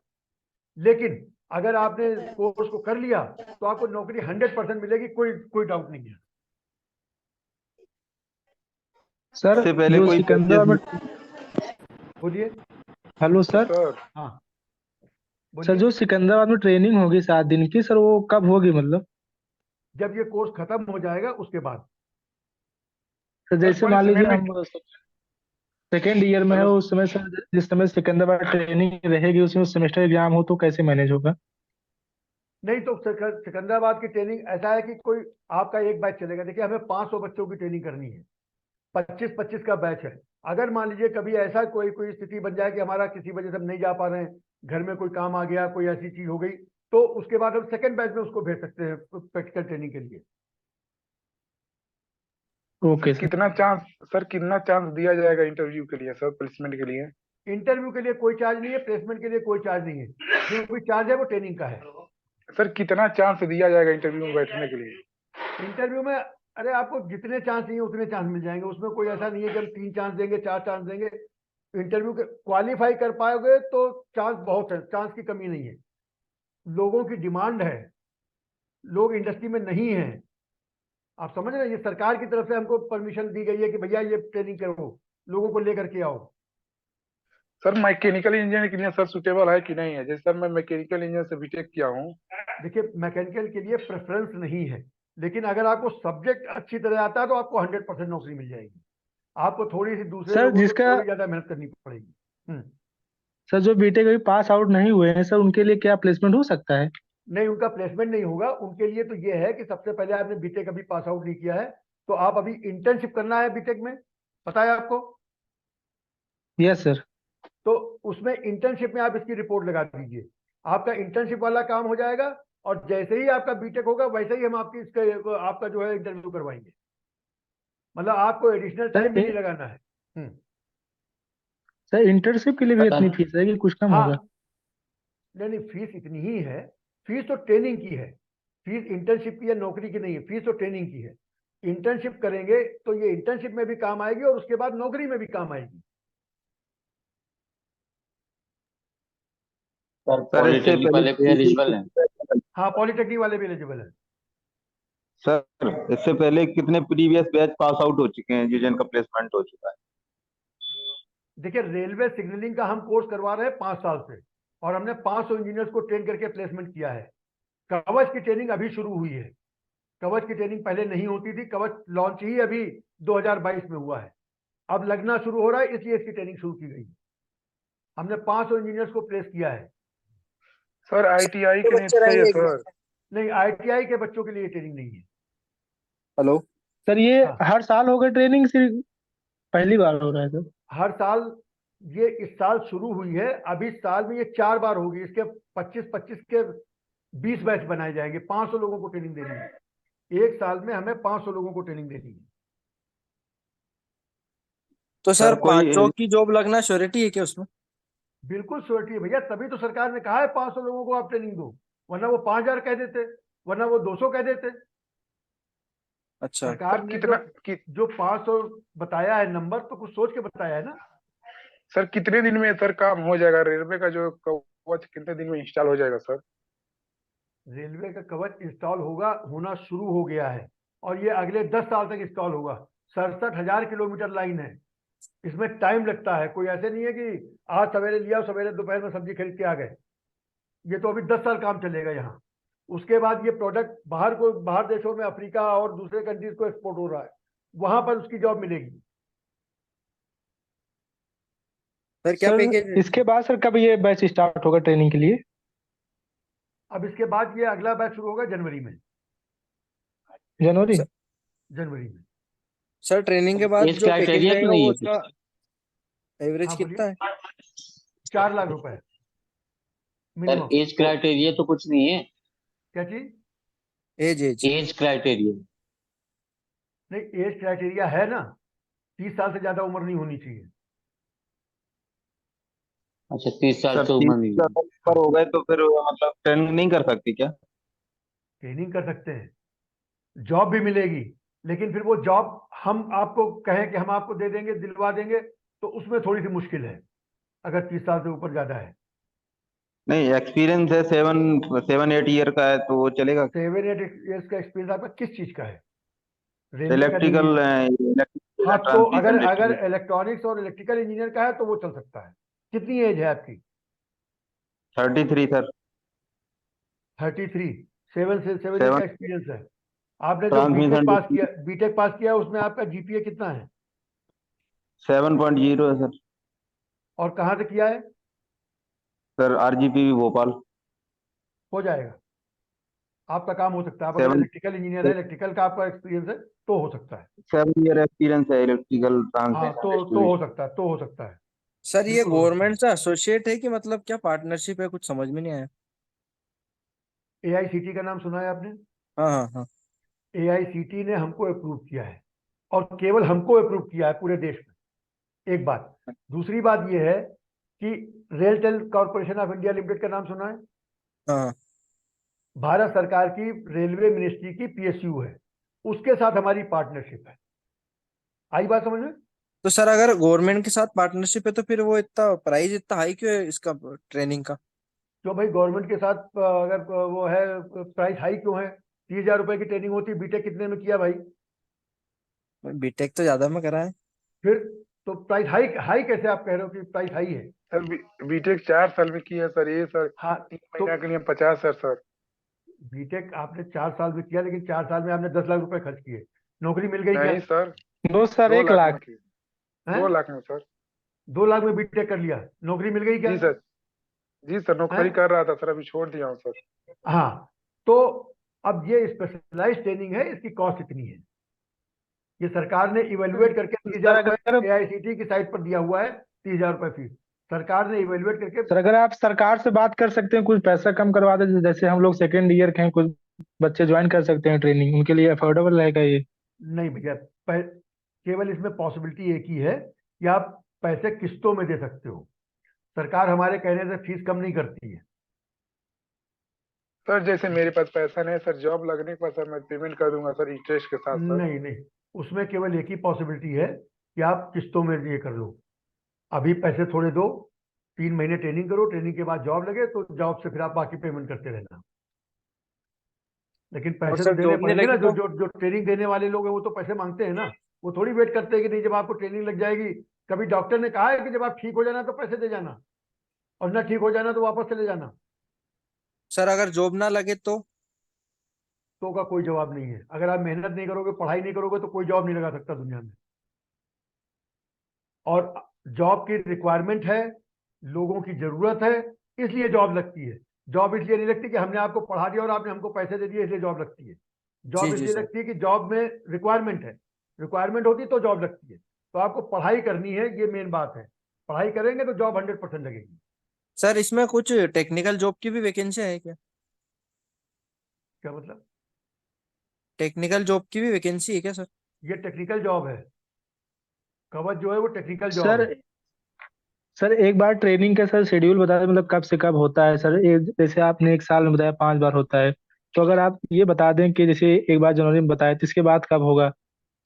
लेकिन अगर आपने कोर्स को कर लिया तो आपको नौकरी 100% मिलेगी, कोई डाउट नहीं है। सर इससे पहले जो कोई सिकंदराबाद में बोलिए। हेलो सर सर हाँ सर बोलिए। जो सिकंदराबाद में ट्रेनिंग होगी 7 दिन की, सर वो कब होगी मतलब? जब ये कोर्स खत्म हो जाएगा उसके बाद। सर जैसे मान लीजिए प्लेसमेंट हम सेकेंड ईयर में है हेलो उस समय, सर जिस समय सिकंदराबाद ट्रेनिंग रहेगी उसमें सेमेस्टर एग्जाम हो तो कैसे मैनेज होगा? नहीं तो सिकंदराबाद की ट्रेनिंग ऐसा है कि कोई आपका एक बैच चलेगा। देखिए हमें 500 बच्चों की ट्रेनिंग करनी है, 25-25 का बैच है। अगर मान लीजिए कभी ऐसा कोई स्थिति बन जाए कि हमारा किसी वजह से हम नहीं जा पा रहे हैं, घर में कोई काम आ गया, कोई ऐसी चीज हो गई, तो उसके बाद हम सेकंड बैच में उसको भेज सकते हैं प्रैक्टिकल ट्रेनिंग के लिए। Okay sir. कितना चांस दिया जाएगा इंटरव्यू के लिए सर, प्लेसमेंट के लिए? इंटरव्यू के लिए कोई चार्ज नहीं है, प्लेसमेंट के लिए कोई चार्ज नहीं है। जो भी चार्ज है वो ट्रेनिंग का है। सर कितना चांस दिया जाएगा इंटरव्यू में बैठने के लिए? इंटरव्यू में अरे आपको जितने चांस चाहिए उतने चांस मिल जाएंगे। उसमें कोई ऐसा नहीं है कि हम 3 चांस देंगे, 4 चांस देंगे। इंटरव्यू के क्वालिफाई कर पाओगे तो चांस बहुत है, चांस की कमी नहीं है। लोगों की डिमांड है, लोग इंडस्ट्री में नहीं है। आप समझ रहे हैं, ये सरकार की तरफ से हमको परमिशन दी गई है कि भैया ये ट्रेनिंग करो, लोगों को लेकर के आओ। सर मैकेनिकल इंजीनियर के लिए सर सुटेबल है कि नहीं है? जैसे सर मैं मैकेनिकल इंजीनियर से बीटेक किया हूँ। देखिए मैकेनिकल के लिए प्रेफरेंस नहीं है, लेकिन अगर आपको सब्जेक्ट अच्छी तरह आता है तो आपको 100% नौकरी मिल जाएगी। आपको थोड़ी सी दूसरे सर लोगों से जिसका थोड़ी ज्यादा मेहनत करनी पड़ेगी। सर जो बीटेक अभी पास आउट नहीं हुए हैं सर, उनके लिए क्या प्लेसमेंट हो सकता है? नहीं, उनका प्लेसमेंट नहीं होगा। उनके लिए तो ये है कि सबसे पहले आपने बीटेक अभी पास आउट नहीं किया है, तो आप अभी इंटर्नशिप करना है बीटेक में, पता है आपको? Yes sir. तो उसमें इंटर्नशिप में आप इसकी रिपोर्ट लगा दीजिए, आपका इंटर्नशिप वाला काम हो जाएगा। और जैसे ही आपका बीटेक होगा वैसे ही हम आपकी इसके आपका जो है इंटरव्यू करवाएंगे। मतलब आपको एडिशनल टाइम भी नहीं सर लगाना है। सर इंटर्नशिप के लिए भी इतनी फीस है कि कुछ कम होगा? हाँ, नहीं फीस इतनी ही है। फीस तो ट्रेनिंग की है, फीस इंटर्नशिप की या नौकरी की नहीं है, फीस तो ट्रेनिंग की है। इंटर्नशिप करेंगे तो ये इंटर्नशिप में भी काम आएगी और उसके बाद नौकरी में भी काम आएगी। सर पॉलिटेक्निक वाले भी एलिजिबल हैं? हाँ, पॉलिटेक्निक वाले भी एलिजिबल है। सर इससे पहले कितने प्रीवियस बैच पास आउट हो चुके हैं जिनका प्लेसमेंट हो चुका है? देखिए रेलवे सिग्नलिंग का हम कोर्स करवा रहे हैं 5 साल से, और हमने 500 इंजीनियर्स को ट्रेन करके प्लेसमेंट किया है। कवच की ट्रेनिंग अभी शुरू हुई है। कवच की ट्रेनिंग पहले नहीं होती थी, कवच लॉन्च ही अभी 2022 में हुआ है। अब लगना शुरू हो रहा है, इसलिए इसकी ट्रेनिंग शुरू की गई। हमने 500 इंजीनियर्स को प्लेस किया है। सर आईटीआई के लिए चाहिए सर? नहीं, आईटीआई के बच्चों के लिए ट्रेनिंग नहीं है। हेलो सर, ये हाँ, हर साल होगा ट्रेनिंग, सिर्फ पहली बार हो रहा है सर? हर साल। ये इस साल शुरू हुई है, अभी साल में ये 4 बार होगी। इसके 25-25 के 20 बैच बनाए जाएंगे। 500 लोगों को ट्रेनिंग देनी है एक साल में, हमें 500 लोगों को ट्रेनिंग देनी है। तो सर कोई 500 की जॉब लगना श्योरिटी है क्या उसमें? बिल्कुल श्योरिटी है भैया, तभी तो सरकार ने कहा है 500 लोगों को आप ट्रेनिंग दो। वरना वो 5000 कह देते, वरना वो 200 कह देते। अच्छा। सरकार सर ने कितना जो 500 बताया है नंबर, तो कुछ सोच के बताया है ना। सर कितने दिन में सर काम हो जाएगा? रेलवे का जो कवच कितने दिन में इंस्टॉल हो जाएगा सर? रेलवे का कवच इंस्टॉल होना शुरू हो गया है, और ये अगले 10 साल तक इंस्टॉल होगा। 67,000 किलोमीटर लाइन है, इसमें टाइम लगता है। कोई ऐसे नहीं है कि आज सवेरे लिया, सवेरे दोपहर में सब्जी खरीद के आ गए। ये तो अभी 10 साल काम चलेगा यहाँ। उसके बाद ये प्रोडक्ट बाहर देशों में, अफ्रीका और दूसरे कंट्रीज को एक्सपोर्ट हो रहा है, वहां पर उसकी जॉब मिलेगी। सर क्या सर पैकेज है? इसके बाद सर कब ये बैच स्टार्ट होगा ट्रेनिंग के लिए? अब इसके बाद ये अगला बैच शुरू होगा जनवरी में। जनवरी? सर, जनवरी में। सर ट्रेनिंग के बाद एज जो पैकेज क्राइटेरिया तो रहेगा नहीं वो है उसका एवरेज हाँ कितना बोलिए। है? 4 लाख रुपए सर मिनिमम। एज क्राइटेरिया तो कुछ नहीं है? क्या चीज? एज। Age criteria? नहीं, एज क्राइटेरिया है ना, 30 साल से ज्यादा उम्र नहीं होनी चाहिए। अच्छा 30 साल सर से 30 उम्र नहीं। साल ऊपर हो गए तो फिर मतलब ट्रेनिंग नहीं कर सकती क्या? ट्रेनिंग कर सकते हैं, जॉब भी मिलेगी, लेकिन फिर वो जॉब हम आपको कहें कि हम आपको दे देंगे, दिलवा देंगे, तो उसमें थोड़ी सी मुश्किल है अगर 30 साल से ऊपर ज्यादा है। नहीं, एक्सपीरियंस है 7-8 ईयर का है तो वो चलेगा। 7-8 ईयर्स का एक्सपीरियंस आपका किस चीज का है? रेलवे का इलेक्ट्रिकल नहीं है। हाँ, तो ट्रांसमिशन अगर डिस्ट्रीब्यूशन। इलेक्ट्रॉनिक्स और इलेक्ट्रिकल इंजीनियर का है तो वो चल सकता है। कितनी एज है आपकी? 33 सर। 33। 7 ईयर का 7 एक्सपीरियंस है। आपने जो ट्रांसमिशन बीटेक पास किया उसमें आपका जीपीए कितना है? 7.0 है सर। और कहाँ से किया है? Sir RGP Bhopal. हो जाएगा, आपका काम हो सकता है। आप अगर 7 इलेक्ट्रिकल इंजीनियर है, इलेक्ट्रिकल का आपका एक्सपीरियंस है, तो हो सकता है। 7 ईयर एक्सपीरियंस है इलेक्ट्रिकल हाँ, ट्रांसमिशन तो हो डिस्ट्रीब्यूशन। सकता है, तो हो सकता है। सर ये बिल्कुल हो सकता गवर्नमेंट से एसोसिएट है कि मतलब क्या पार्टनरशिप है, कुछ समझ में नहीं आया। है। एआईसीटी का नाम सुना है आपने? हाँ हाँ हाँ। एआईसीटी ने हमको अप्रूव किया है, और केवल हमको अप्रूव किया है पूरे देश में। एक बात। दूसरी बात यह है कि RailTel corporation of India limited का नाम सुना है? हाँ हाँ। भारत सरकार की रेलवे मिनिस्ट्री की पीएसयू है, उसके साथ हमारी पार्टनरशिप है। आई बात समझ में? तो सर अगर गवर्नमेंट के साथ पार्टनरशिप है तो फिर वो इतना प्राइस इतना हाई क्यों है इसका, ट्रेनिंग का? क्यों भाई, गवर्नमेंट के साथ अगर वो है, प्राइस हाई क्यों है? 30,000 रुपए की ट्रेनिंग होती है। बीटेक कितने में किया भाई? बीटेक तो ज्यादा में करा है। फिर तो प्राइस हाई हाई कैसे आप कह रहे हो कि प्राइस हाई है? सर बीटेक 4 साल में की है सर, ये सर हाँ, 3 तो महीना के लिए 50 सर। बीटेक आपने 4 साल में किया, लेकिन 4 साल में आपने 10 लाख रुपए खर्च किए, नौकरी मिल गई क्या? नहीं सर, दो सर 2 1 लाख लाख। में की। हैं? 2 लाख में सर। 2 लाख में बीटेक कर लिया, नौकरी मिल गई क्या? जी सर। जी सर, नौकरी हैं? कर रहा था सर, अभी छोड़ दिया हूँ सर। हाँ, तो अब ये स्पेशलाइज्ड ट्रेनिंग है, इसकी कॉस्ट इतनी है। ये सरकार ने इवेल्युएट करके 30,000 सर रुपए अगर एआईसीटी की साइट पर दिया हुआ है। 30,000 रुपए फीस सरकार ने इवेल्युएट करके। सर अगर आप सरकार से बात कर सकते हैं, कुछ पैसा कम करवा दे, जैसे हम लोग सेकेंड ईयर के हैं, कुछ बच्चे ज्वाइन कर सकते हैं ट्रेनिंग, उनके लिए अफोर्डेबल रहेगा ये। नहीं भैया, केवल इसमें पॉसिबिलिटी एक ही है कि आप पैसे किस्तों में दे सकते हो। सरकार हमारे कहने से फीस कम नहीं करती है। सर जैसे मेरे पास पैसा नहीं है सर, जॉब लगने के बाद सर मैं पेमेंट कर दूंगा सर, इंटरेस्ट के साथ सर। नहीं नहीं, उसमें केवल एक ही पॉसिबिलिटी है कि आप किस्तों में ये कर लो। अभी पैसे थोड़े दो, 3 महीने ट्रेनिंग करो, ट्रेनिंग के बाद जॉब लगे तो जॉब से फिर आप बाकी पेमेंट करते रहना। लेकिन और पैसे तो सर देने जॉब नहीं पड़ेंगे ना। लगी जो तो? जो जो ट्रेनिंग देने वाले लोग हैं वो तो पैसे मांगते हैं ना। वो थोड़ी वेट करते हैं कि नहीं जब आपको ट्रेनिंग लग जाएगी। कभी डॉक्टर ने कहा है कि जब आप ठीक हो जाना तो पैसे दे जाना, और ना ठीक हो जाना तो वापस चले जाना? सर अगर जॉब ना लगे तो का कोई जवाब नहीं है। अगर आप मेहनत नहीं करोगे, पढ़ाई नहीं करोगे, तो कोई जॉब नहीं लगा सकता दुनिया में। और जॉब की रिक्वायरमेंट है, लोगों की जरूरत है, इसलिए जॉब लगती है। जॉब इसलिए नहीं लगती कि हमने आपको पढ़ा दिया और आपने हमको पैसे दे दिए इसलिए जॉब लगती है। जी जॉब जी इसलिए सर। लगती है कि जॉब में रिक्वायरमेंट है। रिक्वायरमेंट होती तो जॉब लगती है। तो आपको पढ़ाई करनी है, ये मेन बात है। पढ़ाई करेंगे तो जॉब 100% लगेगी। सर इसमें कुछ टेक्निकल जॉब की भी वैकेंसी है क्या? क्या मतलब? टेक्निकल जॉब की भी वैकेंसी है क्या सर? ये टेक्निकल जॉब है। कवच जो है वो टेक्निकल जॉब सर है। सर एक बार ट्रेनिंग का सर शेड्यूल बता दें, मतलब कब से कब होता है सर? जैसे आपने 1 साल में बताया 5 बार होता है, तो अगर आप ये बता दें कि जैसे एक बार जनवरी में बताया तो इसके बाद कब होगा,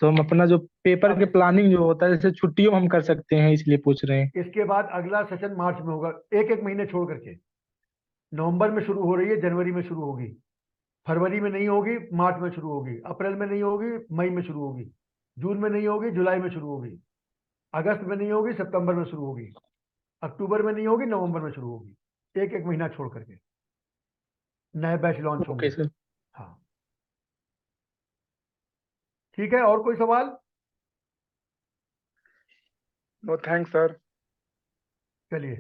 तो हम अपना जो पेपर के अब प्लानिंग जो होता है जैसे छुट्टियों में हम कर सकते हैं, इसलिए पूछ रहे हैं। इसके बाद अगला सेशन मार्च में होगा, एक एक महीने छोड़ करके। नवंबर में शुरू हो रही है, जनवरी में शुरू होगी, फरवरी में नहीं होगी, मार्च में शुरू होगी, अप्रैल में नहीं होगी, मई में शुरू होगी, जून में नहीं होगी, जुलाई में शुरू होगी, अगस्त में नहीं होगी, सितंबर में शुरू होगी, अक्टूबर में नहीं होगी, नवंबर में शुरू होगी। एक एक महीना छोड़ करके नए बैच लॉन्च होंगे। Okay sir. हाँ, ठीक है। और कोई सवाल? No thanks sir. चलिए,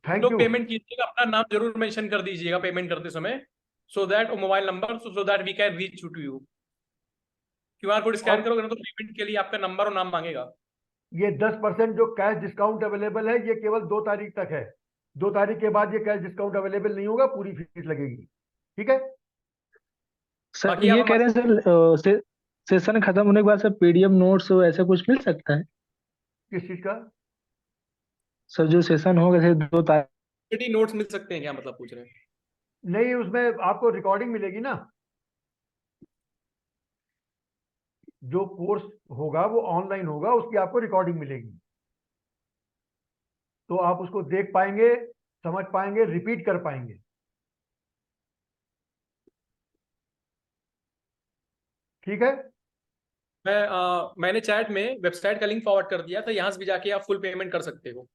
थैंक लोग यू। पेमेंट कीजिएगा, अपना नाम जरूर मेंशन कर दीजिएगा पेमेंट करते समय, so that mobile number, so that we can reach to you. QR code scan और करोगे ना तो पेमेंट के लिए आपका नंबर और नाम मांगेगा। ये 10% जो कैश डिस्काउंट अवेलेबल है, ये केवल 2 तारीख तक है। 2 तारीख के बाद ये कैश डिस्काउंट अवेलेबल नहीं होगा, पूरी फीस लगेगी। ठीक है? सर बाकी ये आप कह रहे हैं सर, सेशन खत्म होने के बाद सर पीडीएफ नोट्स ऐसा कुछ मिल सकता है? किस चीज का? सर जो सेशन होगा जैसे 2 तारीख। हमारे नोट्स मिल सकते हैं क्या, मतलब पूछ रहे हैं? नहीं, उसमें आपको रिकॉर्डिंग मिलेगी ना। जो कोर्स होगा वो ऑनलाइन होगा, उसकी आपको रिकॉर्डिंग मिलेगी, तो आप उसको देख पाएंगे, समझ पाएंगे, रिपीट कर पाएंगे। ठीक है। मैंने चैट में वेबसाइट का लिंक फॉरवर्ड कर दिया था, यहाँ से भी जाके आप फुल पेमेंट कर सकते हो।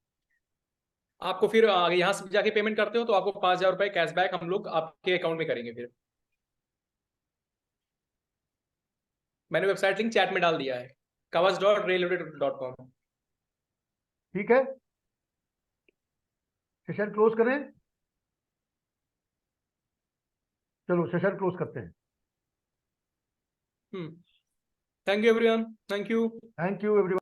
आपको फिर यहाँ से जाके पेमेंट करते हो तो आपको 5,000 रुपए कैशबैक हम लोग आपके अकाउंट में करेंगे। फिर मैंने वेबसाइट लिंक चैट में डाल दिया है, kavach.railway.com। ठीक है, सेशन क्लोज करें। चलो सेशन क्लोज करते हैं। Thank you everyone, thank you. Thank you everyone.